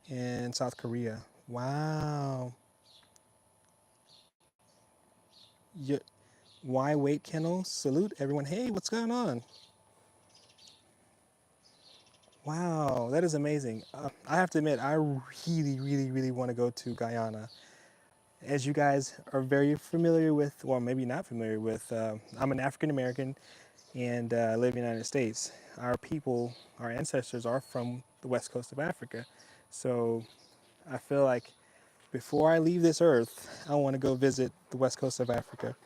in South Korea. Wow. You, why wait, Kennel? Salute everyone. Hey, what's going on? Wow, that is amazing. I have to admit, I really, really, really want to go to Guyana. As you guys are very familiar with, well, maybe not familiar with, I'm an African American and live in the United States. Our people, our ancestors are from the west coast of Africa. So I feel like before I leave this earth, I want to go visit the west coast of Africa.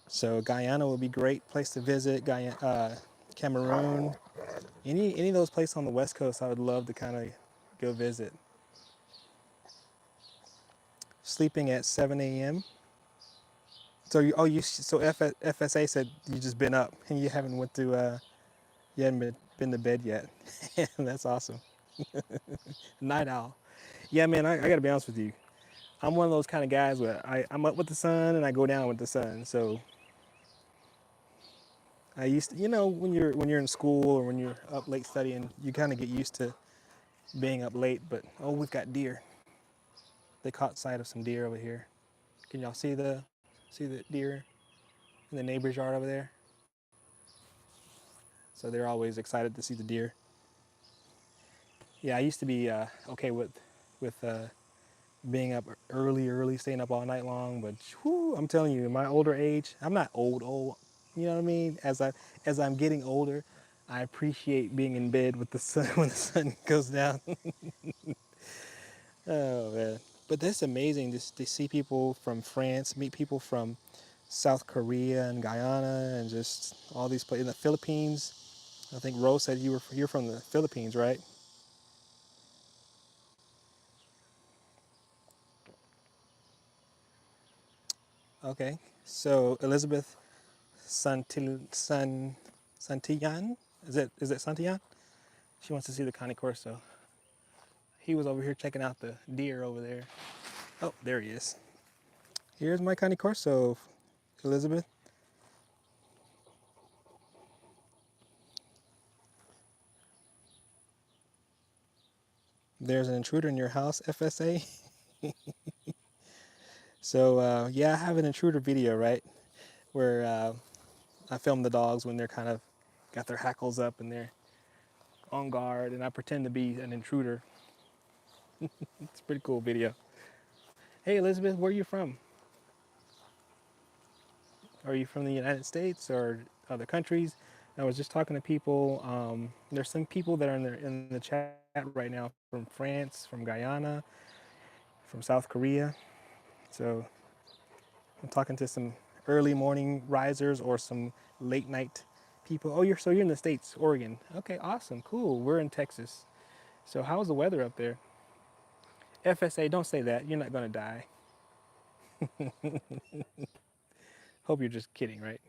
So Guyana would be a great place to visit. Cameroon, any of those places on the west coast, I would love to kind of go visit. Sleeping at 7 a.m. So FSA said you just been up and you haven't you haven't been to bed yet. That's awesome. Night owl. Yeah, man, I gotta be honest with you. I'm one of those kind of guys where I'm up with the sun and I go down with the sun. So I used to, when you're in school or when you're up late studying, you kind of get used to being up late. But oh, we've got deer. They caught sight of some deer over here. Can y'all see the deer in the neighbor's yard over there? So they're always excited to see the deer. Yeah, I used to be okay with being up early, staying up all night long. But whew, I'm telling you, in my older age, I'm not old. You know what I mean? As I'm getting older, I appreciate being in bed with the sun when the sun goes down. Oh man, but that's amazing to see people from France, meet people from South Korea and Guyana, and just all these places in the Philippines. I think Rose said you're from the Philippines, right? Okay. So Elizabeth Santillan, is it Santillan? She wants to see the Cane Corso. He was over here checking out the deer over there. Oh, there he is. Here's my Cane Corso, Elizabeth. There's an intruder in your house, FSA. So yeah, I have an intruder video, right, where I film the dogs when they're kind of got their hackles up and they're on guard, and I pretend to be an intruder. It's a pretty cool video. Hey Elizabeth, where are you from? Are you from the United States or other countries? I was just talking to people. There's some people that are in the chat right now from France, from Guyana, from South Korea. So I'm talking to some early morning risers or some late night people. Oh, you're in the States, Oregon. Okay, awesome, cool. We're in Texas. So how's the weather up there? FSA, don't say that. You're not gonna die. Hope you're just kidding, right?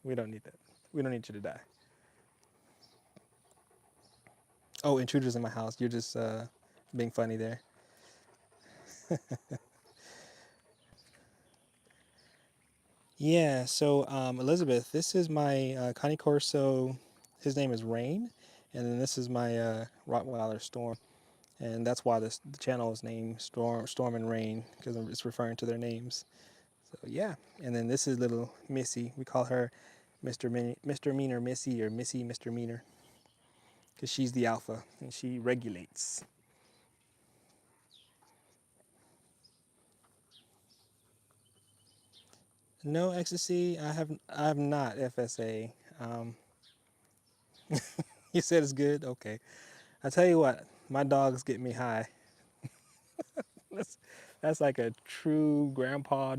We don't need that. We don't need you to die. Oh, intruders in my house. You're just being funny there. Yeah, so Elizabeth, this is my Connie Corso. His name is Rain, and then this is my Rottweiler Storm, and that's why the channel is named Storm and Rain because it's referring to their names. So yeah, and then this is little Missy. We call her Mr. Meaner Missy or Missy Mr. Meaner because she's the alpha and she regulates. No ecstasy. I have not FSA. Um, you said it's good. Okay. I tell you what, my dogs get me high. That's that's like a true grandpa.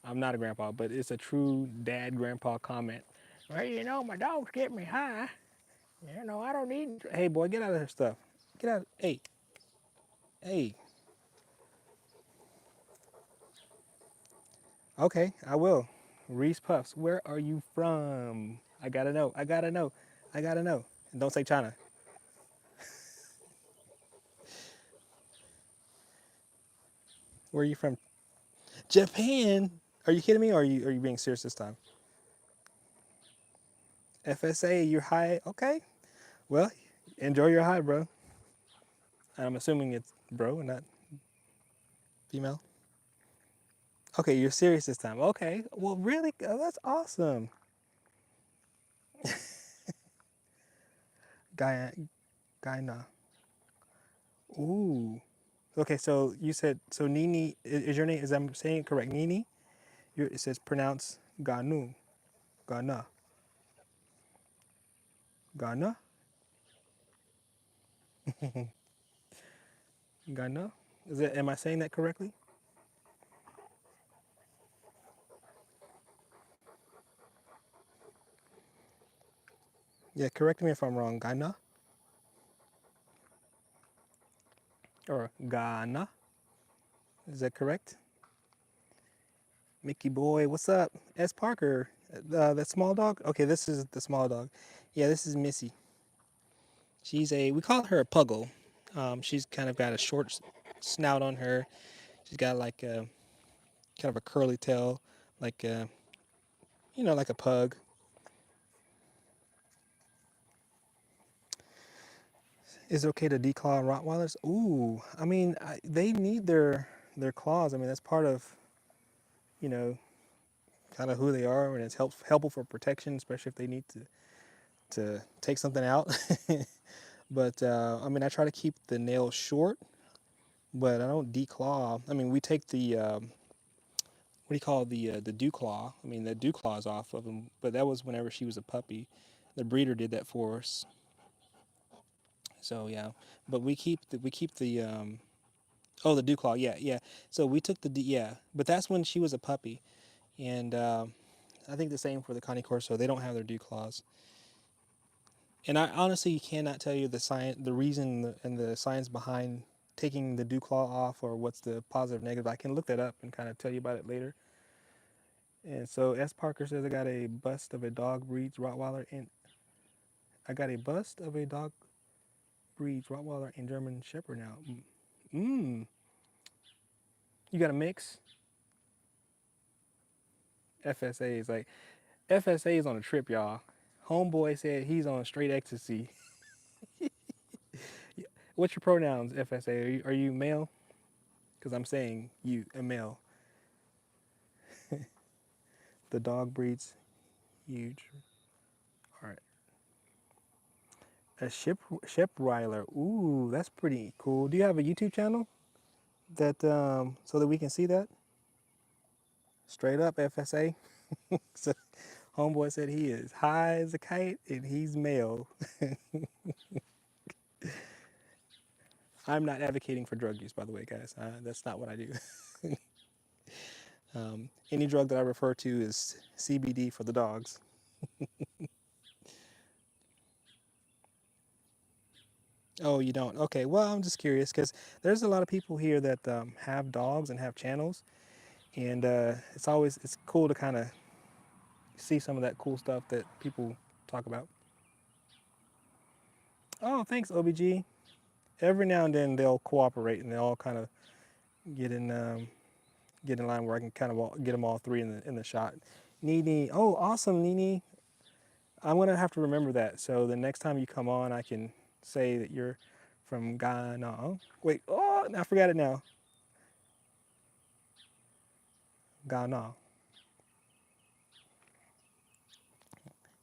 I'm not a grandpa, but it's a true dad grandpa comment. Well, my dogs get me high. I don't need. Hey, boy, get out of her stuff. Get out. Hey, hey. Okay, I will. Reese Puffs, where are you from? I gotta know. I gotta know. I gotta know. And don't say China. Where are you from? Japan. Are you kidding me? Or are you being serious this time? FSA, you're high. Okay. Well, enjoy your high, bro. I'm assuming it's bro and not female. Okay, you're serious this time. Okay. Well, really? That's awesome. Guy, Guyana. Ooh. Okay, so you said so. Nini is your name? Is I'm saying it correct? Nini. It says pronounce Ganu. Ghana. Ghana. Ghana. Is it? Am I saying that correctly? Yeah. Correct me if I'm wrong. Ghana or Ghana. Is that correct? Mickey boy, what's up? S. Parker, that small dog. Okay, this is the small dog. Yeah, this is Missy. We call her a puggle. She's kind of got a short snout on her. She's got like a kind of a curly tail, like like a pug. Is it okay to declaw Rottweilers? Ooh, I mean, they need their claws. I mean, that's part of you know kind of who they are, and it's helpful for protection, especially if they need to take something out. But I mean, I try to keep the nails short, but I don't declaw. I mean, we take the what do you call the dew claw? I mean, the dew claws off of them, but that was whenever she was a puppy. The breeder did that for us. So yeah, but we keep the oh, the dew claw. Yeah, yeah. So we took yeah, but that's when she was a puppy, and I think the same for the Connie Corso. They don't have their dew claws. And I honestly cannot tell you the science, the reason, and the science behind taking the dew claw off or what's the positive negative. I can look that up and kind of tell you about it later. And so S. Parker says I got a bust of a dog breeds Rottweiler and I got a bust of a dog breeds Rottweiler and German Shepherd now. Mmm. You got a mix? FSA is like FSA is on a trip, y'all. Homeboy said he's on straight ecstasy. What's your pronouns, FSA? Are you male? Because I'm saying you a male. The dog breeds huge. All right. A Shepweiler. Ooh, that's pretty cool. Do you have a YouTube channel that so that we can see that? Straight up FSA. So, homeboy said he is high as a kite and he's male. I'm not advocating for drug use, by the way, guys. That's not what I do. Any drug that I refer to is CBD for the dogs. Oh, you don't? Okay. Well, I'm just curious because there's a lot of people here that have dogs and have channels, and it's cool to kind of see some of that cool stuff that people talk about. Oh, thanks, OBG. Every now and then they'll cooperate and they'll all kind of get in get in line where I can kind of get them all three in the shot. Nini, oh, awesome, Nini. I'm gonna have to remember that. So the next time you come on, I can say that you're from Ghana. Oh, wait, oh, I forgot it now. Ghana.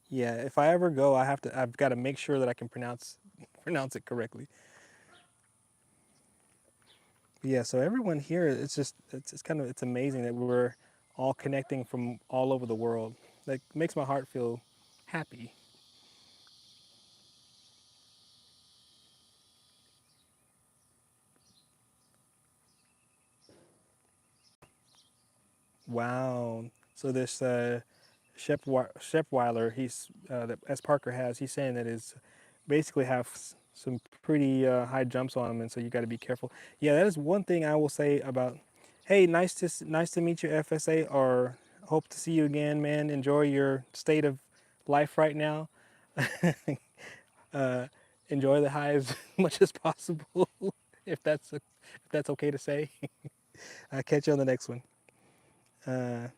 Yeah, if I ever go, I've got to make sure that I can pronounce it correctly. But yeah, so everyone here, it's kind of it's amazing that we're all connecting from all over the world. That makes my heart feel happy. Wow. So this Shepweiler, that S. Parker has, he's saying that is basically have some pretty high jumps on him, and so you got to be careful. Yeah, that is one thing I will say about. Hey, nice to meet you, FSA, or hope to see you again, man. Enjoy your state of life right now. uh, Enjoy the high as much as possible, if that's okay to say. I'll catch you on the next one. Uh,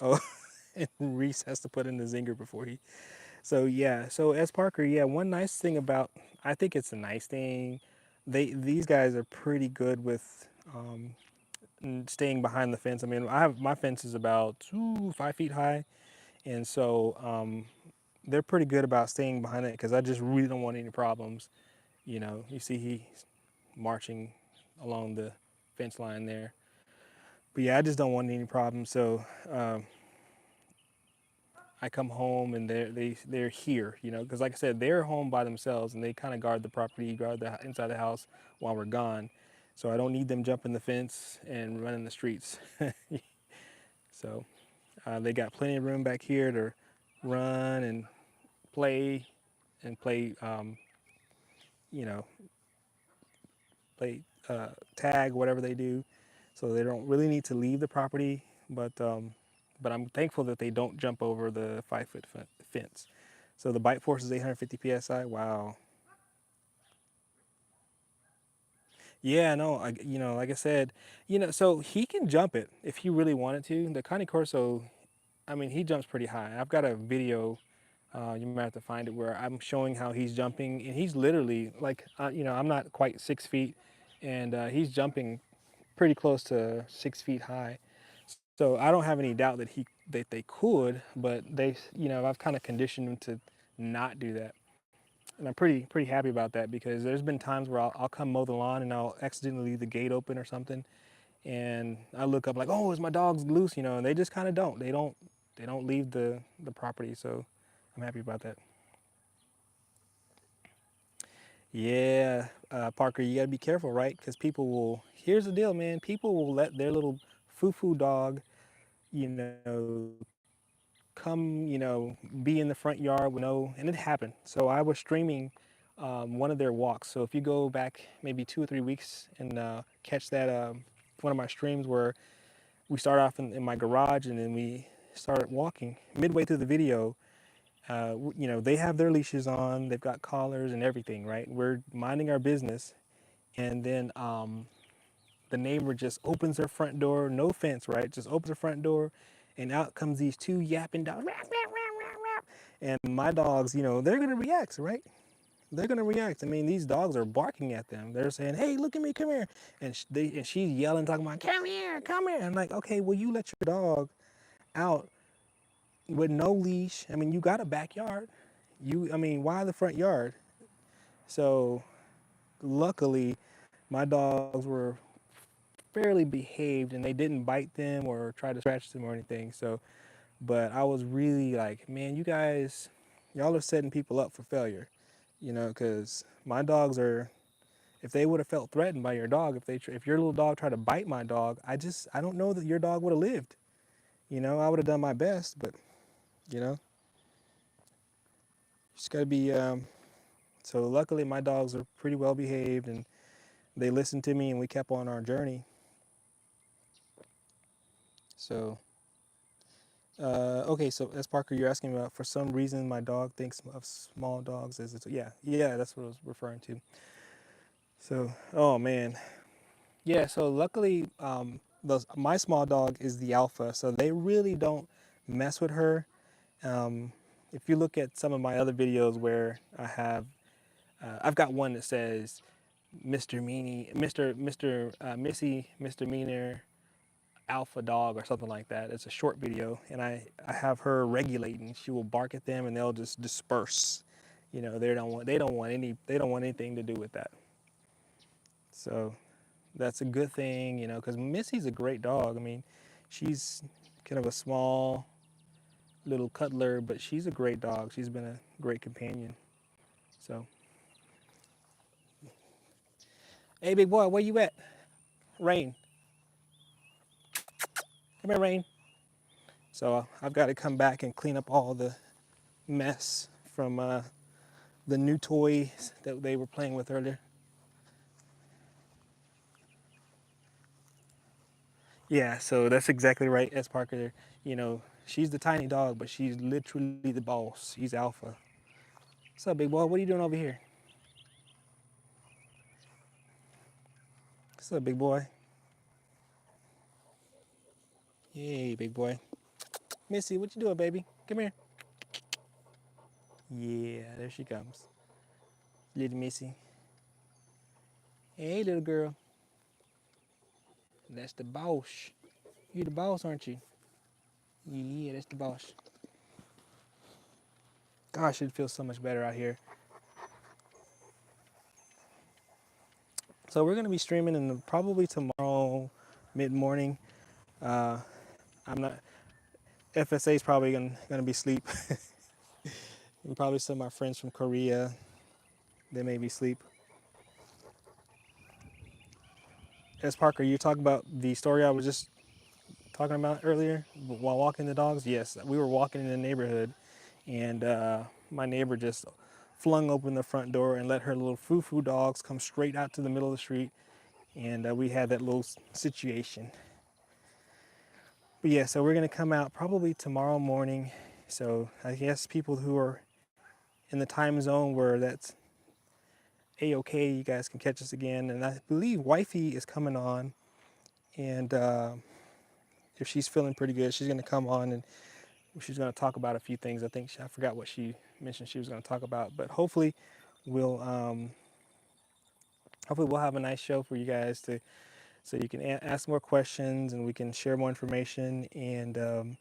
oh, and Reese has to put in the zinger before he. So yeah, so as Parker, yeah, one nice thing about I think it's a nice thing. These guys are pretty good with staying behind the fence. I mean, I have my fence is about 5 feet high, and so they're pretty good about staying behind it because I just really don't want any problems. You see he's marching along the fence line there, but yeah, I just don't want any problems. So I come home and they're here, because like I said, they're home by themselves and they kind of guard the property, guard the inside the house while we're gone. So I don't need them jumping the fence and running the streets. So they got plenty of room back here to run and play play, you know, play tag, whatever they do. So they don't really need to leave the property, but I'm thankful that they don't jump over the 5 foot fence. So the bite force is 850 psi. Wow. Yeah, no, like I said, so he can jump it if he really wanted to. The Cane Corso, I mean, he jumps pretty high. I've got a video. You might have to find it where I'm showing how he's jumping, and he's literally like, I'm not quite 6 feet, and he's jumping pretty close to 6 feet high. So I don't have any doubt that they could, but I've kind of conditioned them to not do that, and I'm pretty happy about that because there's been times where I'll come mow the lawn and I'll accidentally leave the gate open or something, and I look up like, oh, is my dog's loose? And they just kind of don't. They don't leave the property. So I'm happy about that. Yeah, Parker, you gotta be careful, right? Because people will. Here's the deal, man. People will let their little foo-foo dog, you know, come, be in the front yard with no, and it happened. So I was streaming one of their walks. So if you go back maybe 2 or 3 weeks and catch that one of my streams where we start off in my garage and then we start walking midway through the video. They have their leashes on, they've got collars and everything, right? We're minding our business, and then the neighbor just opens her front door, no fence, right? Just opens the front door, and out comes these two yapping dogs. And my dogs, they're gonna react, right? They're gonna react. I mean, these dogs are barking at them. They're saying, "Hey, look at me, come here!" And she's yelling, talking about, "Come here, come here!" I'm like, "Okay, well, you let your dog out with no leash. I mean, you got a backyard. I mean, why the front yard?" So, luckily, my dogs were fairly behaved and they didn't bite them or try to scratch them or anything. So, but I was really like, man, y'all are setting people up for failure, because my dogs are. If they would have felt threatened by your dog, if your little dog tried to bite my dog, I don't know that your dog would have lived. I would have done my best, but you just gotta be. So luckily, my dogs are pretty well behaved and they listened to me, and we kept on our journey. So okay, so as Parker, you're asking about, for some reason my dog thinks of small dogs as yeah, that's what I was referring to. So, oh man, yeah. So luckily, my small dog is the alpha, so they really don't mess with her. If you look at some of my other videos where I've got one that says Mr. Meanie, Mr. Missy, Mr. Meaner, alpha dog or something like that. It's a short video, and I have her regulating. She will bark at them, and they'll just disperse. They don't want anything to do with that. So that's a good thing, because Missy's a great dog. I mean, she's kind of a small little cuddler, but she's a great dog. She's been a great companion. So, hey, big boy, where you at? Rain, come here, Rain. So I've got to come back and clean up all the mess from the new toys that they were playing with earlier. Yeah, so that's exactly right, S. Parker. She's the tiny dog, but she's literally the boss. She's alpha. What's up, big boy? What are you doing over here? What's up, big boy? Hey, big boy. Missy, what you doing, baby? Come here. Yeah, there she comes. Little Missy. Hey, little girl. That's the boss. You the boss, aren't you? Yeah, that's the boss. Gosh, it feels so much better out here. So we're gonna be streaming in probably tomorrow, mid morning. Uh, I'm not. FSA is probably gonna be asleep. And probably some of my friends from Korea, they may be asleep. As Parker, you talk about the story I was just talking about earlier while walking the dogs. Yes, we were walking in the neighborhood, and my neighbor just flung open the front door and let her little foo-foo dogs come straight out to the middle of the street, and we had that little situation. But yeah, so we're gonna come out probably tomorrow morning. So I guess people who are in the time zone where that's a-okay, you guys can catch us again. And I believe Wifey is coming on, and if she's feeling pretty good, she's gonna come on and she's gonna talk about a few things. I forgot what she mentioned she was gonna talk about, but we'll um, hopefully we'll have a nice show for you guys so you can ask more questions and we can share more information. And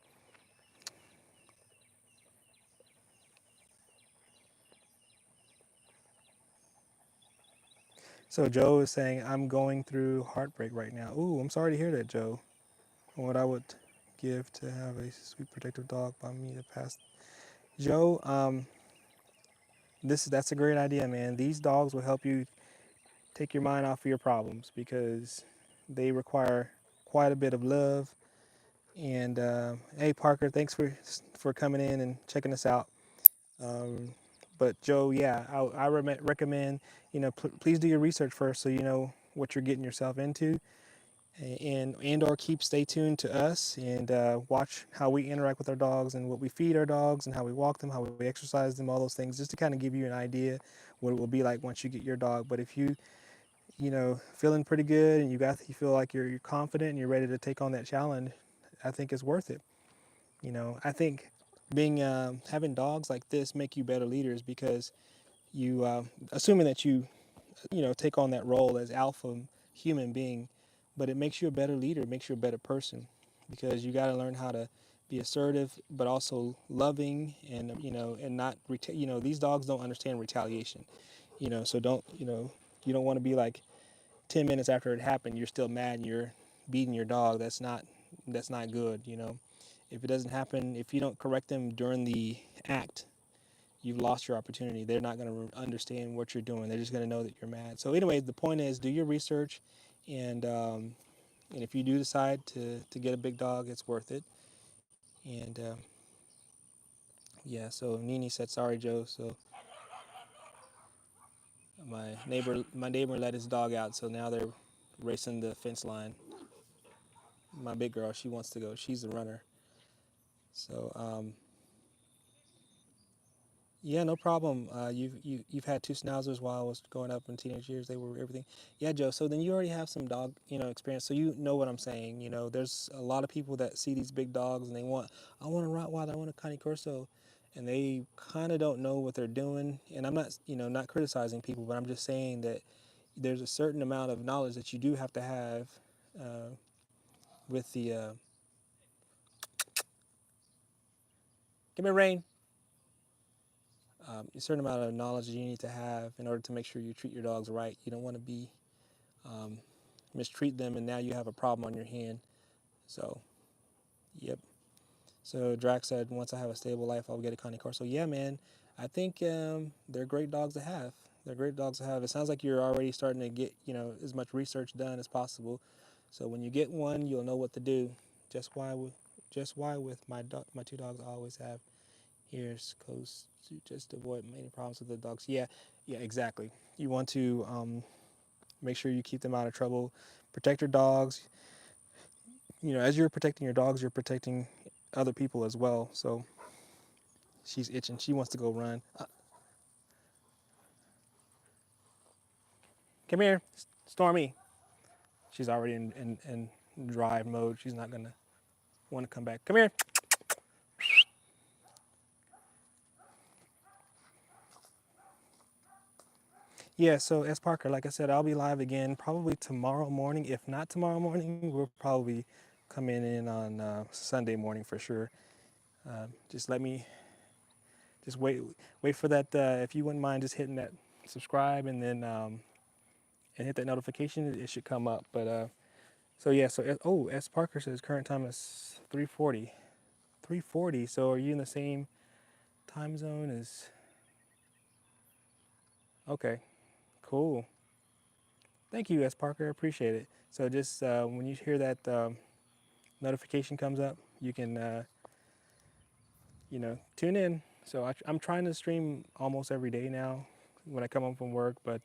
so Joe is saying, I'm going through heartbreak right now. Ooh, I'm sorry to hear that, Joe. What I would give to have a sweet protective dog by me to pass. Joe, that's a great idea, man. These dogs will help you take your mind off of your problems because they require quite a bit of love. And hey, Parker, thanks for coming in and checking us out. Um, But Joe, yeah, recommend, please do your research first so you know what you're getting yourself into, and or stay tuned to us and watch how we interact with our dogs and what we feed our dogs and how we walk them, how we exercise them, all those things, just to kind of give you an idea what it will be like once you get your dog. But if feeling pretty good and you feel like you're confident and you're ready to take on that challenge, I think it's worth it. I think being having dogs like this make you better leaders because you assuming that you take on that role as alpha human being, but it makes you a better leader, it makes you a better person because you got to learn how to be assertive but also loving, and and not these dogs don't understand retaliation, so don't you don't want to be like 10 minutes after it happened you're still mad and you're beating your dog. That's not good. If it doesn't happen, if you don't correct them during the act, you've lost your opportunity. They're not going to understand what you're doing. They're just going to know that you're mad. So, anyways, the point is, do your research, and if you do decide to get a big dog, it's worth it. And yeah, so Nini said, "Sorry, Joe." So my neighbor let his dog out, so now they're racing the fence line. My big girl, she wants to go. She's the runner. So yeah, no problem. You've had two schnauzers while I was growing up in teenage years. They were everything. Yeah, Joe. So then you already have some dog, experience. So you know what I'm saying. There's a lot of people that see these big dogs and I want a Rottweiler, I want a Cane Corso, and they kind of don't know what they're doing. And I'm not, not criticizing people, but I'm just saying that there's a certain amount of knowledge that you do have to have uh, with the. Give me rain. A certain amount of knowledge you need to have in order to make sure you treat your dogs right. You don't want to be um, mistreat them, and now you have a problem on your hand. So, yep. So Drax said, once I have a stable life, I'll get a Connie Corso. Yeah, man. I think they're great dogs to have. They're great dogs to have. It sounds like you're already starting to get, as much research done as possible. So when you get one, you'll know what to do. Just why, just why with my two dogs, I always have ears close to just avoid any problems with the dogs. Yeah, yeah, exactly. You want to make sure you keep them out of trouble. Protect your dogs. As you're protecting your dogs, you're protecting other people as well. So she's itching. She wants to go run. Come here, Stormy. She's already in drive mode. She's not gonna want to come back. Come here. Yeah. So S Parker, like I said, I'll be live again probably tomorrow morning. If not tomorrow morning, we'll probably come in on Sunday morning for sure. Just let me just wait for that. If you wouldn't mind, just hitting that subscribe and then and hit that notification. It should come up. But so yeah. So S Parker says current time is 3:40. 3:40. So are you in the same time zone as? Okay. Cool. Thank you, S Parker. I appreciate it. So just when you hear that notification comes up, you can tune in. So I'm trying to stream almost every day now when I come home from work, but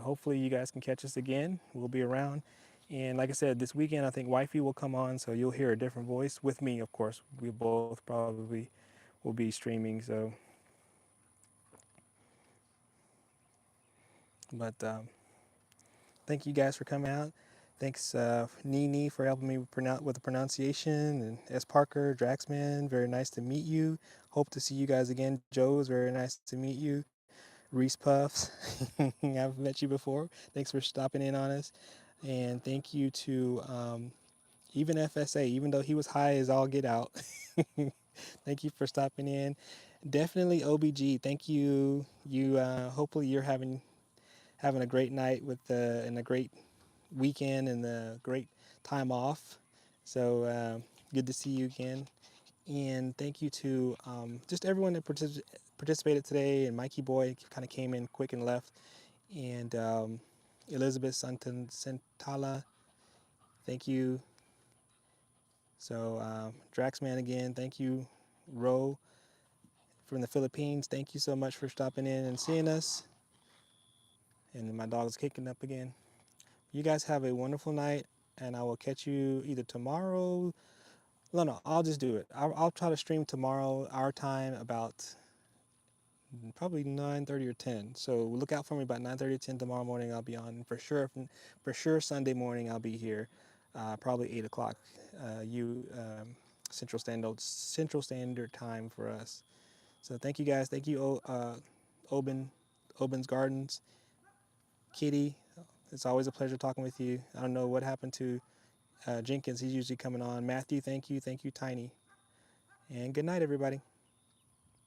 hopefully you guys can catch us again. We'll be around. And like I said, this weekend I think Wifey will come on, so you'll hear a different voice with me, of course. We both probably will be streaming. So, but thank you guys for coming out. Thanks, Nini, for helping me with the pronunciation, and S. Parker, Draxman, very nice to meet you. Hope to see you guys again. Joe, it's very nice to meet you. Reese Puffs, I've met you before. Thanks for stopping in on us. And thank you to even FSA, even though he was high as all get out. Thank you for stopping in. Definitely OBG. Thank you. Hopefully you're having a great night and a great weekend and a great time off. So good to see you again. And thank you to just everyone that participated today. And Mikey Boy kind of came in quick and left. And Elizabeth Santala, thank you. So Draxman again, thank you. Ro, from the Philippines, thank you so much for stopping in and seeing us. And my dog's kicking up again. You guys have a wonderful night, and I will catch you either tomorrow. No, I'll just do it. I'll try to stream tomorrow, our time, about probably 9:30 or 10. So look out for me about 9:30 or 10 tomorrow morning. I'll be on for sure. For sure, Sunday morning I'll be here, probably 8 o'clock, Central Standard Time for us. So thank you guys. Thank you, Oben, Oben's Gardens, Kitty. It's always a pleasure talking with you. I don't know what happened to Jenkins. He's usually coming on. Matthew, thank you. Thank you, Tiny. And good night, everybody.